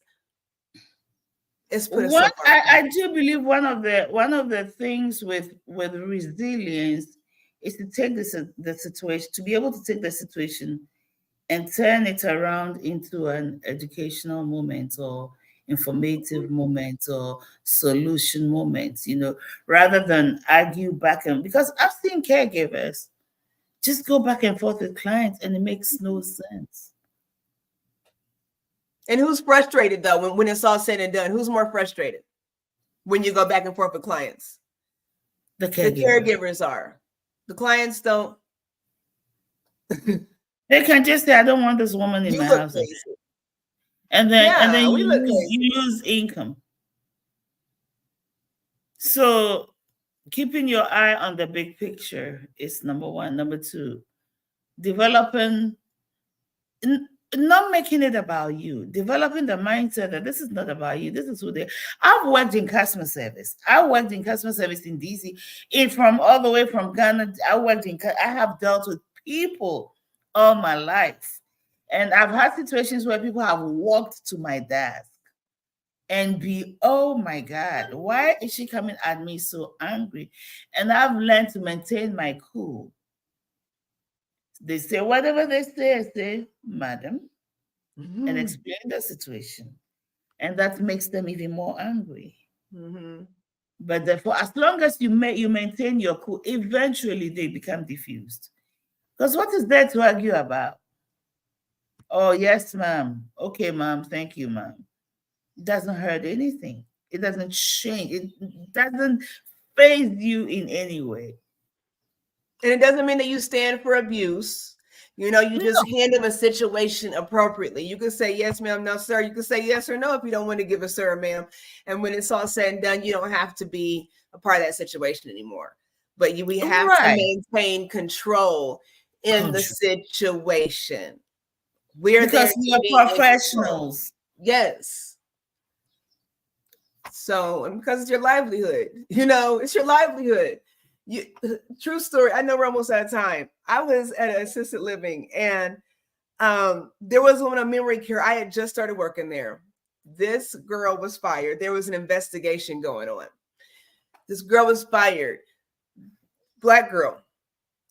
put us what I do believe one of the things with resilience is to take the situation, to be able to take the situation and turn it around into an educational moment or informative moment or solution moment, you know, rather than argue back and, because I've seen caregivers just go back and forth with clients and it makes no sense. And who's frustrated though when it's all said and done? Who's more frustrated when you go back and forth with clients? The caregivers are. The clients don't. They can just say, I don't want this woman in my house. Crazy. And then you lose income. So keeping your eye on the big picture is number one. Number two, developing, not making it about you, developing the mindset that this is not about you. This is who they are. I've worked in customer service. I worked in customer service in DC, from all the way from Ghana. I have dealt with people all my life. And I've had situations where people have walked to my desk and be, oh my God, why is she coming at me so angry? And I've learned to maintain my cool. They say whatever they say, I say, madam, and explain the situation. And that makes them even more angry. But therefore, as long as you maintain your cool, eventually they become diffused. Because what is there to argue about? Oh, yes, ma'am. Okay, ma'am. Thank you, ma'am. It doesn't hurt anything. It doesn't change. It doesn't faze you in any way. And it doesn't mean that you stand for abuse. You know, you just handle a situation appropriately. You can say yes, ma'am, no, sir. You can say yes or no if you don't want to give a sir or ma'am. And when it's all said and done, you don't have to be a part of that situation anymore. But we have to maintain control in the situation. Because we are professionals. Yes. So, and because it's your livelihood, you know, it's your livelihood. True story. I know we're almost out of time. I was at an assisted living and there was a woman on memory care. I had just started working there. This girl was fired. There was an investigation going on. This girl was fired. Black girl.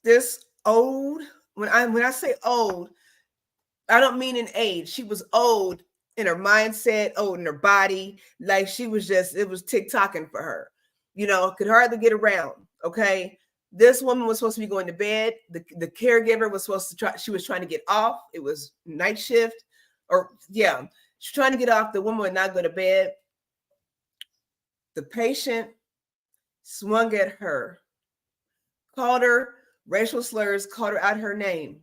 This old, when I say old, I don't mean in age. She was old in her mindset, old in her body. Like she was just, it was tick-tocking for her. You know, could hardly get around. Okay. This woman was supposed to be going to bed. The caregiver was supposed to she was trying to get off. It was night shift. she's trying to get off. The woman would not go to bed. The patient swung at her, called her racial slurs, called her out her name,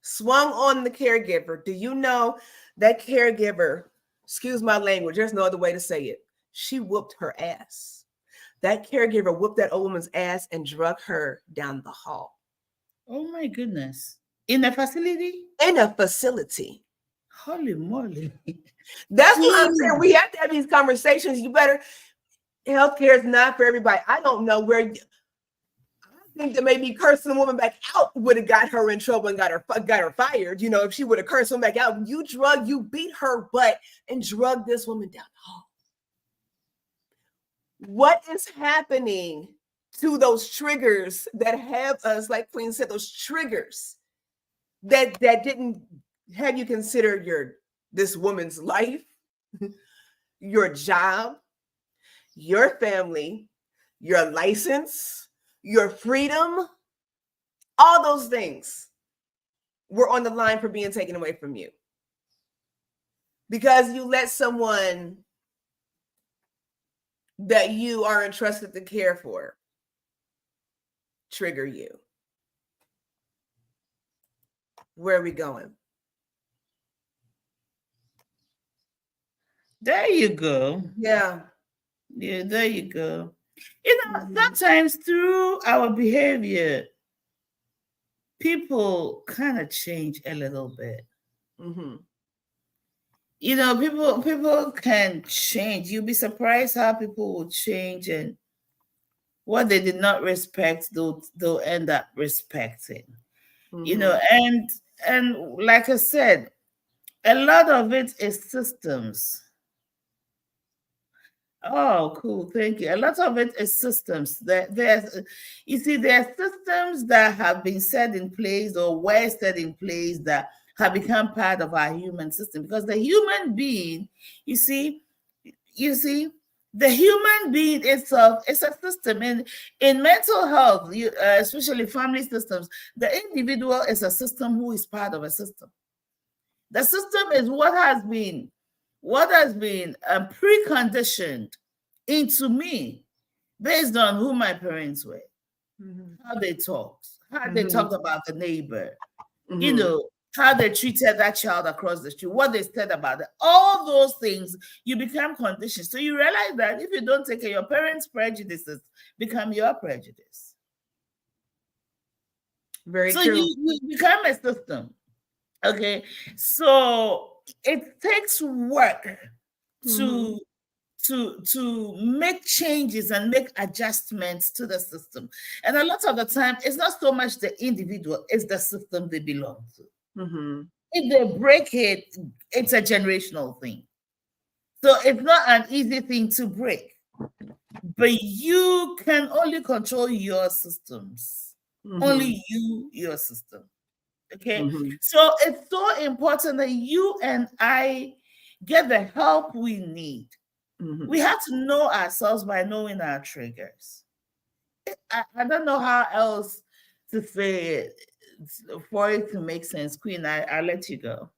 swung on the caregiver. Do you know that caregiver, excuse my language, there's no other way to say it, she whooped her ass. That caregiver whooped that old woman's ass and drug her down the hall. Oh my goodness. In a facility? In a facility. Holy moly. That's what I'm saying. We have to have these conversations. You better, healthcare is not for everybody. I don't know where, I think that maybe cursing the woman back out would have got her in trouble and got her fired. You know, if she would have cursed woman back out, you beat her butt and drug this woman down the hall. What is happening to those triggers that have us, like Queen said, those triggers that didn't have you consider this woman's life, your job, your family, your license, your freedom, all those things were on the line for being taken away from you because you let someone that you are entrusted to care for trigger you. Where are we going? There you go. Yeah, there you go. You know, sometimes through our behavior, people kind of change a little bit. Mm-hmm. You know, people can change. You'll be surprised how people will change, and what they did not respect, they'll end up respecting. Mm-hmm. You know, and like I said, a lot of it is systems. Oh, cool. Thank you. A lot of it is systems. There are systems that have been set in place or were set in place that have become part of our human system, because the human being, you see, the human being itself is a system. And in mental health, especially family systems, the individual is a system who is part of a system. The system is what has been preconditioned into me based on who my parents were, how they talked, how they talked about the neighbor, you know, how they treated that child across the street, what they said about it. All those things, you become conditioned. So you realize that if you don't take care, your parents' prejudices become your prejudice. Very true. So you become a system. Okay, so it takes work to make changes and make adjustments to the system. And a lot of the time, it's not so much the individual, it's the system they belong to. If they break it, it's a generational thing. So it's not an easy thing to break. But you can only control your systems. Only you, your system. Okay, so it's so important that you and I get the help we need. We have to know ourselves by knowing our triggers. I don't know how else to say it for it to make sense. Queen, I'll let you go.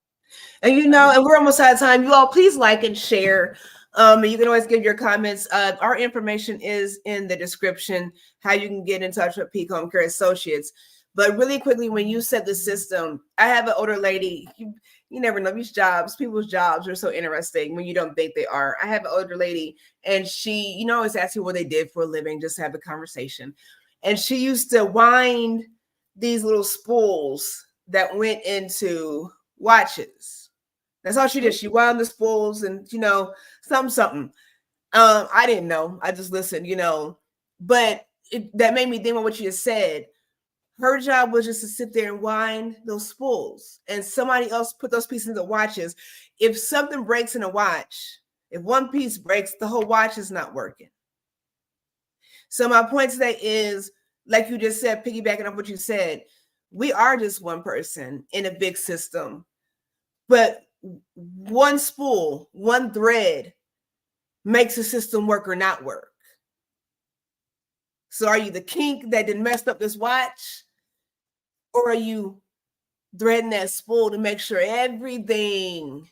And you know, and we're almost out of time. You all please like and share. And you can always give your comments. Our information is in the description, how you can get in touch with Peak Home Care Associates. But really quickly, when you said the system, I have an older lady. You never know, people's jobs are so interesting when you don't think they are. I have an older lady, and she, you know, always ask me what they did for a living, just to have a conversation. And she used to wind these little spools that went into watches. That's all she did. She wound the spools and, you know, something. I didn't know. I just listened, you know. But that made me think of what you just said. Her job was just to sit there and wind those spools, and somebody else put those pieces into watches. If something breaks in a watch, if one piece breaks, the whole watch is not working. So my point today is, like you just said, piggybacking off what you said, we are just one person in a big system, but one spool, one thread makes the system work or not work. So are you the kink that did messed up this watch? Or are you threading that spool to make sure everything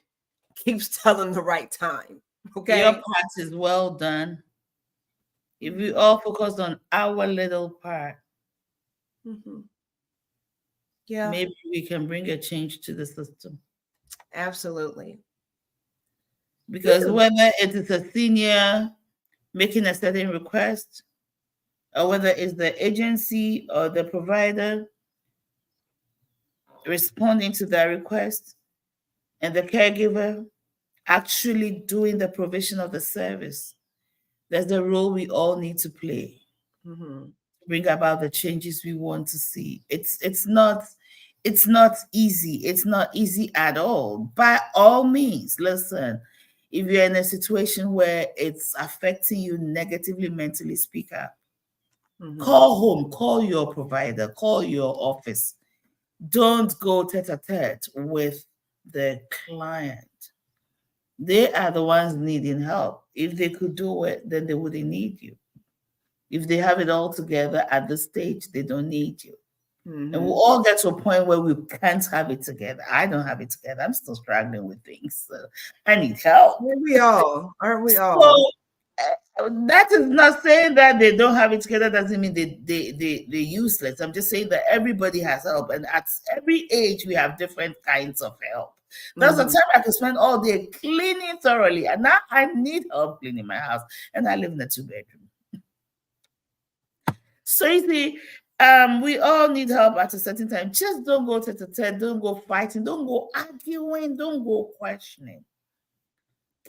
keeps telling the right time. Okay. Your part is well done. If we all focus on our little part, Mm-hmm. Yeah, maybe we can bring a change to the system. absolutely. Because whether it is a senior making a certain request, or whether it's the agency or the provider responding to that request, and the caregiver actually doing the provision of the service, there's a role we all need to play. Mm-hmm. Bring about the changes we want to see. It's not easy. It's not easy at all. By all means, listen, if you're in a situation where it's affecting you negatively mentally, speak up. Mm-hmm. Call home, call your provider, call your office. Don't go tete-a-tete with the client. They are the ones needing help. If they could do it, then they wouldn't need you. If they have it all together at this stage, they don't need you. Mm-hmm. And we'll all get to a point where we can't have it together. I don't have it together. I'm still struggling with things. So I need help. Aren't we all? Aren't we all? So that is not saying that they don't have it together. Doesn't mean they're useless. I'm just saying that everybody has help. And at every age, we have different kinds of help. There's a time I could spend all day cleaning thoroughly. And now I need help cleaning my house. And I live in a 2-bedroom. So you see, we all need help at a certain time. Just don't go tete-a-tete, don't go fighting, don't go arguing, don't go questioning.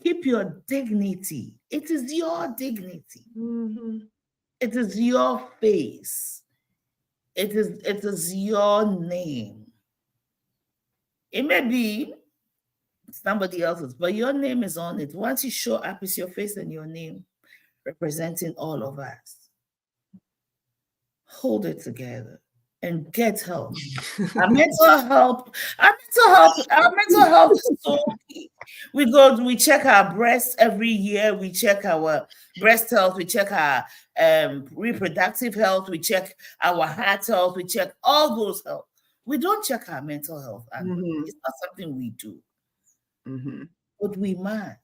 Keep your dignity. It is your dignity. Mm-hmm. It is your face. It is your name. It may be somebody else's, but your name is on it. Once you show up, it's your face and your name representing all of us. Hold it together and get help. Our mental health is so key. We check our breasts every year, we check our breast health, we check our reproductive health, we check our heart health, we check all those health. We don't check our mental health, and it's not something we do. Mm-hmm. But we must.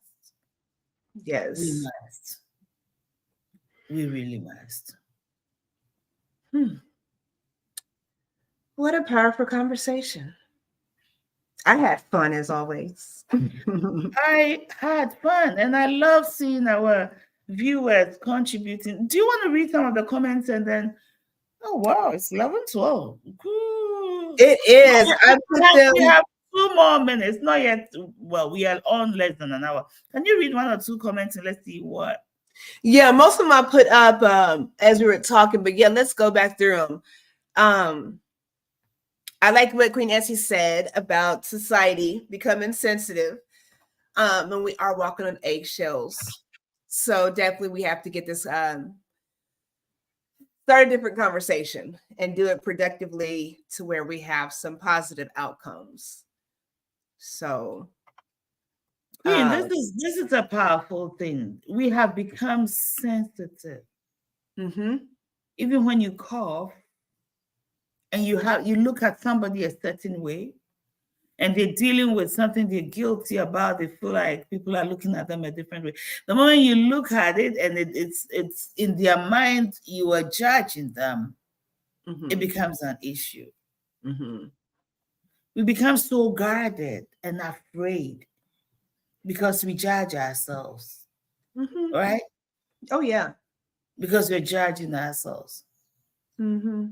Yes. We must. We really must. What a powerful conversation. I had fun as always. I had fun, and I love seeing our viewers contributing. Do you want to read some of the comments and then? Oh wow, it's 11:12. It is. We have 2 more minutes. Not yet. Well, we are on less than an hour. Can you read 1 or 2 comments and let's see what? Yeah, most of them I put up as we were talking, but yeah, let's go back through them. I like what Queen Essie said about society becoming sensitive, and we are walking on eggshells. So definitely we have to get this start a different conversation and do it productively to where we have some positive outcomes. So Queen, this is a powerful thing. We have become sensitive. Even when you cough and you look at somebody a certain way and they're dealing with something they're guilty about, they feel like people are looking at them a different way. The moment you look at it and it's in their mind, you are judging them, it becomes an issue. We become so guarded and afraid because we judge ourselves, right? Oh, yeah. Because we're judging ourselves. Right?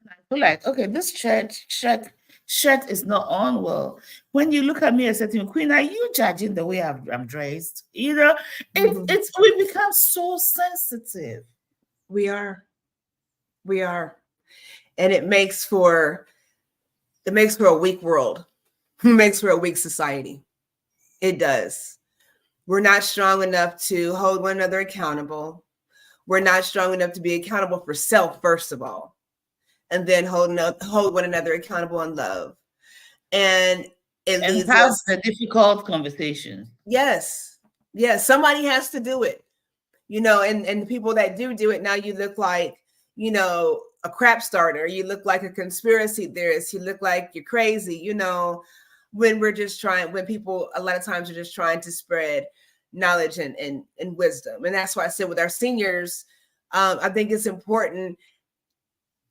I feel like, okay, this shirt is not on well. When you look at me as a certain Queen, are you judging the way I'm dressed? You know, we become so sensitive. We are. And it makes for a weak world. It makes for a weak society. It does. We're not strong enough to hold one another accountable. We're not strong enough to be accountable for self, first of all, and then hold one another accountable in love. And have the difficult conversations. Yes. Somebody has to do it, and the people that do it, now you look like, a crap starter. You look like a conspiracy theorist. You look like you're crazy, you know, when people a lot of times are just trying to spread knowledge and wisdom. And that's why I said with our seniors, I think it's important.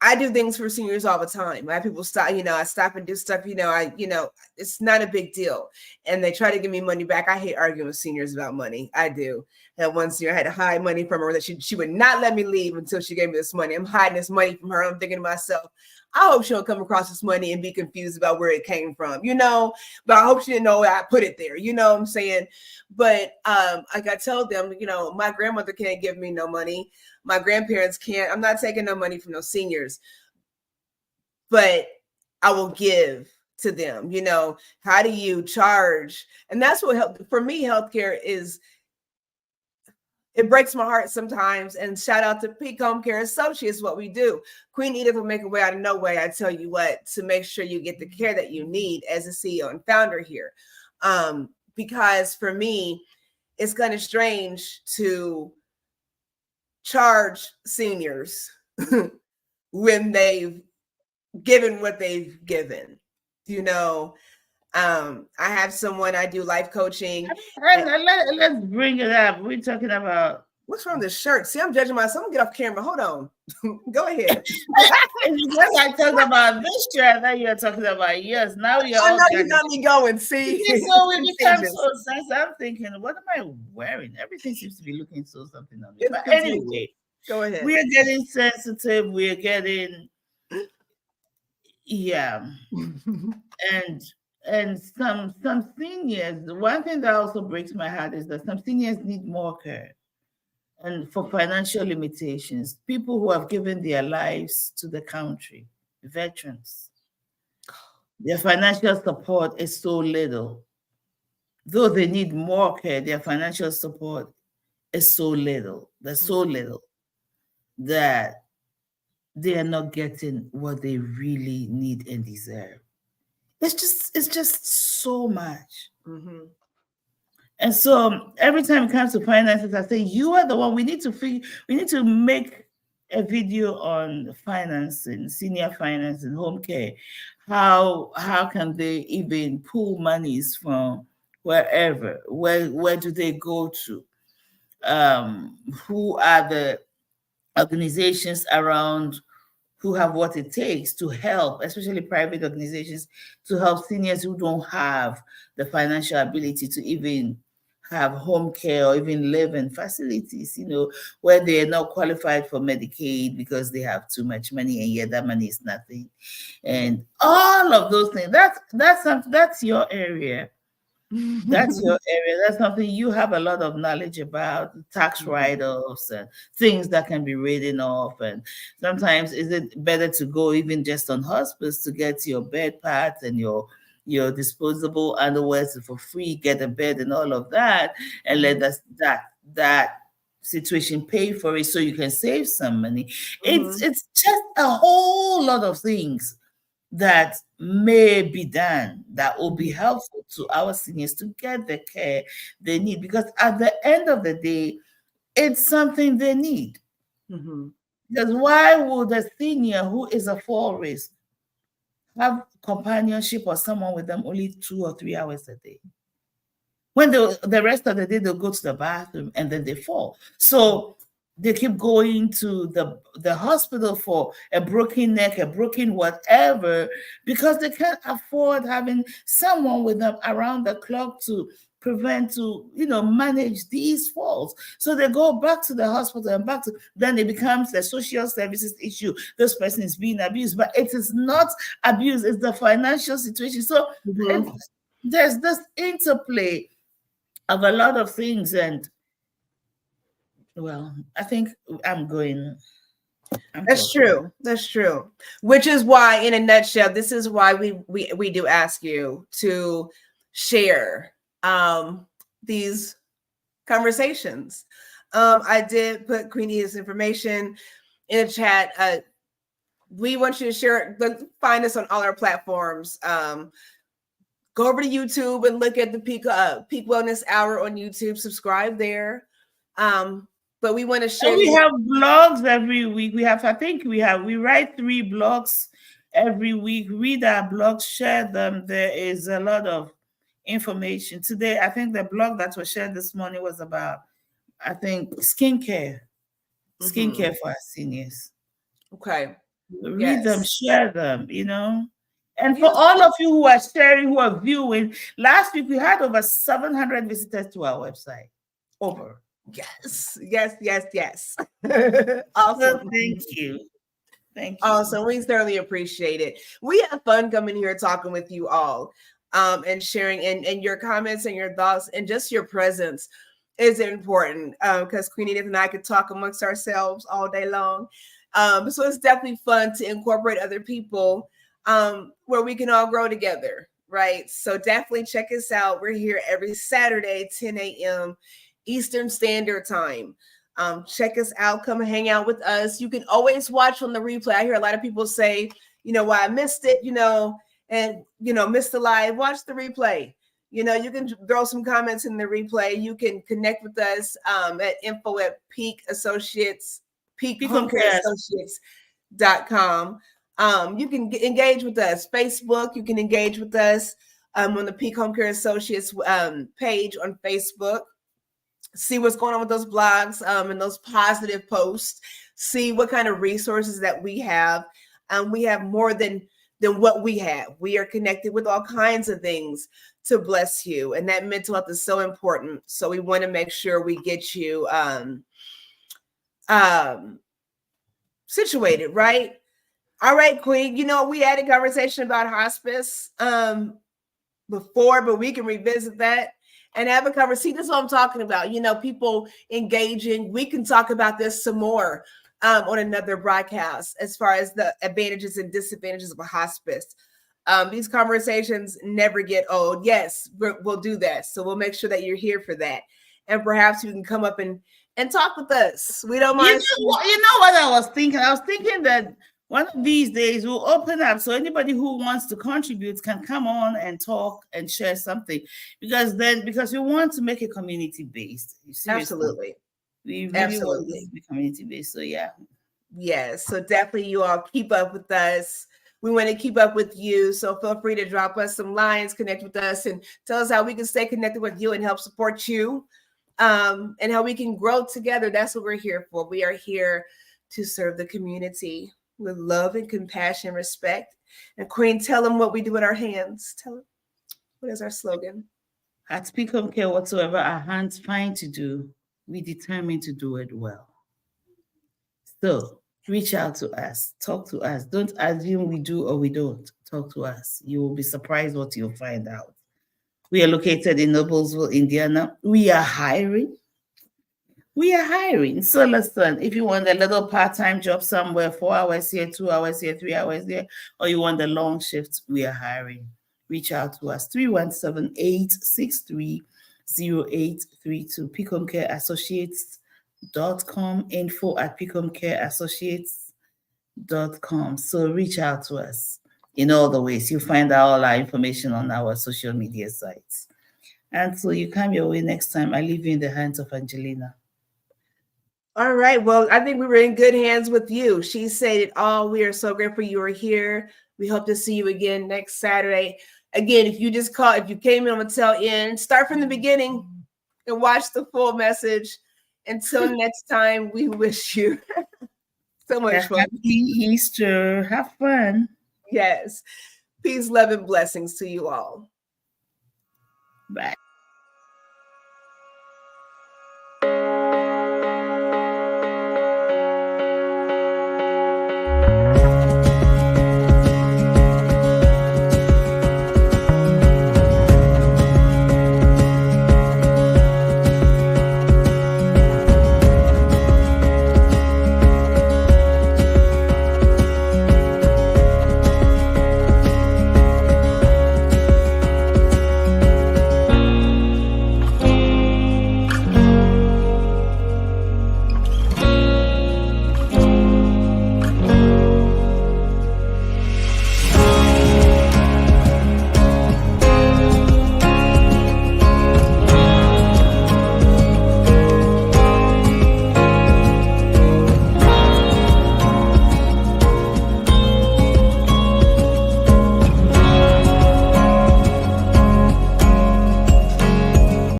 I do things for seniors all the time. I have people stop, I stop and do stuff, it's not a big deal. And they try to give me money back. I hate arguing with seniors about money. I do. And one senior, I had to hide money from her that she would not let me leave until she gave me this money. I'm hiding this money from her. I'm thinking to myself, I hope she don't come across this money and be confused about where it came from, but I hope she didn't know where I put it there. You know what I'm saying? But like I told them, my grandmother can't give me no money. My grandparents can't. I'm not taking no money from no seniors, but I will give to them. How do you charge? And that's what helped for me. Healthcare is, it breaks my heart sometimes. And shout out to Peak Home Care Associates, what we do. Queen Edith will make a way out of no way. I tell you what, to make sure you get the care that you need as a CEO and founder here. Because for me, it's kind of strange to charge seniors when they've given what they've given. I have someone, I do life coaching. Let's bring it up. We're talking about what's wrong with this shirt? See, I'm judging myself. I'm gonna get off camera. Hold on. Go ahead. Because I talked about this shirt, now you're talking about yours. Now you're I know you got me going. See, so we become so sensitive. I'm thinking, what am I wearing? Everything seems to be looking so something on me. But anyway, go ahead. We are getting sensitive. We are getting, and some seniors. One thing that also breaks my heart is that some seniors need more care, and for financial limitations, people who have given their lives to the country, veterans, their financial support is so little. Though they need more care, their financial support is so little. There's so little that they are not getting what they really need and deserve. It's just so much. Mm-hmm. And so every time it comes to finances, I say, you are the one. We need to make a video on financing, senior financing, home care. How can they even pull monies from wherever? Where do they go to? Who are the organizations around who have what it takes to help, especially private organizations, to help seniors who don't have the financial ability to even have home care or even live in facilities, where they are not qualified for Medicaid because they have too much money, and yet that money is nothing. And all of those things, that's your area. That's your area. That's something you have a lot of knowledge about, tax write-offs and things that can be written off. And sometimes is it better to go even just on hospice to get your bed pads and your disposable underwear for free, get a bed and all of that, and let that situation pay for it so you can save some money. It's just a whole lot of things that may be done that will be helpful to our seniors to get the care they need, because at the end of the day, it's something they need. Because why would a senior who is a fall risk have companionship or someone with them only 2 or 3 hours a day, when the rest of the day they'll go to the bathroom and then they fall? So they keep going to the hospital for a broken neck, a broken whatever, because they can't afford having someone with them around the clock to manage these falls. So they go back to the hospital and then it becomes the social services issue. This person is being abused, but it is not abuse, it's the financial situation. So there's this interplay of a lot of things. And well, I think That's true. That's true. Which is why, in a nutshell, this is why we do ask you to share these conversations. I did put Queen Edith's information in the chat. We want you to share it. Find us on all our platforms. Go over to YouTube and look at the Peak Wellness Hour on YouTube. Subscribe there. but we want to share. And we have blogs every week. We write 3 blogs every week. Read our blogs, share them. There is a lot of information. Today, I think the blog that was shared this morning was about, I think, skincare for our seniors. Okay. Read them, share them, And for Yes. all of you who are sharing, who are viewing, last week we had over 700 visitors to our website. Over. Yes. Awesome. Thank you. Awesome. We certainly appreciate it. We have fun coming here talking with you all, and sharing and your comments and your thoughts and just your presence is important, because Queen Edith and I could talk amongst ourselves all day long. So it's definitely fun to incorporate other people, where we can all grow together, right? So definitely check us out. We're here every Saturday, 10 a.m. Eastern Standard Time. Check us out. Come hang out with us. You can always watch on the replay. I hear a lot of people say, why I missed it, and, missed the live. Watch the replay. You can throw some comments in the replay. You can connect with us at info@Peak Associates, peakhomecareassociates.com. You can engage with us. Facebook, you can engage with us on the Peak Home Care Associates page on Facebook. See what's going on with those blogs and those positive posts. See what kind of resources that we have. We have more than what we have. We are connected with all kinds of things to bless you. And that mental health is so important. So we want to make sure we get you situated, right? All right, Queen. We had a conversation about hospice before, but we can revisit that and have a conversation. This is what I'm talking about. People engaging. We can talk about this some more on another broadcast as far as the advantages and disadvantages of a hospice. These conversations never get old. Yes, we'll do that. So we'll make sure that you're here for that. And perhaps you can come up and talk with us. We don't mind. You know what I was thinking? I was thinking that one of these days we'll open up so anybody who wants to contribute can come on and talk and share something, because we want to make it community based. Absolutely. We really want to be community based. So yeah. Yes. So definitely you all keep up with us. We want to keep up with you. So feel free to drop us some lines, connect with us, and tell us how we can stay connected with you and help support you, and how we can grow together. That's what we're here for. We are here to serve the community with love and compassion and respect. And Queen, tell them what we do with our hands. Tell them, what is our slogan? At Peak Home Care, whatsoever our hands find to do, we determine to do it well. So reach out to us, talk to us. Don't assume we do or we don't. Talk to us. You will be surprised what you'll find out. We are located in Noblesville, Indiana. We are hiring. So listen, if you want a little part-time job somewhere, 4 hours here, 2 hours here, 3 hours there, or you want the long shift, we are hiring. Reach out to us, 317-863-0832, peakhomecareassociates.com, info@peakhomecareassociates.com. So reach out to us in all the ways. You'll find all our information on our social media sites. And so you come your way next time. I leave you in the hands of Angelina. All right. Well, I think we were in good hands with you. She said it all. We are so grateful you are here. We hope to see you again next Saturday. Again, if you came in on the tail end, start from the beginning and watch the full message. Until next time, we wish you so much fun. Happy Easter. Have fun. Yes. Peace, love, and blessings to you all. Bye.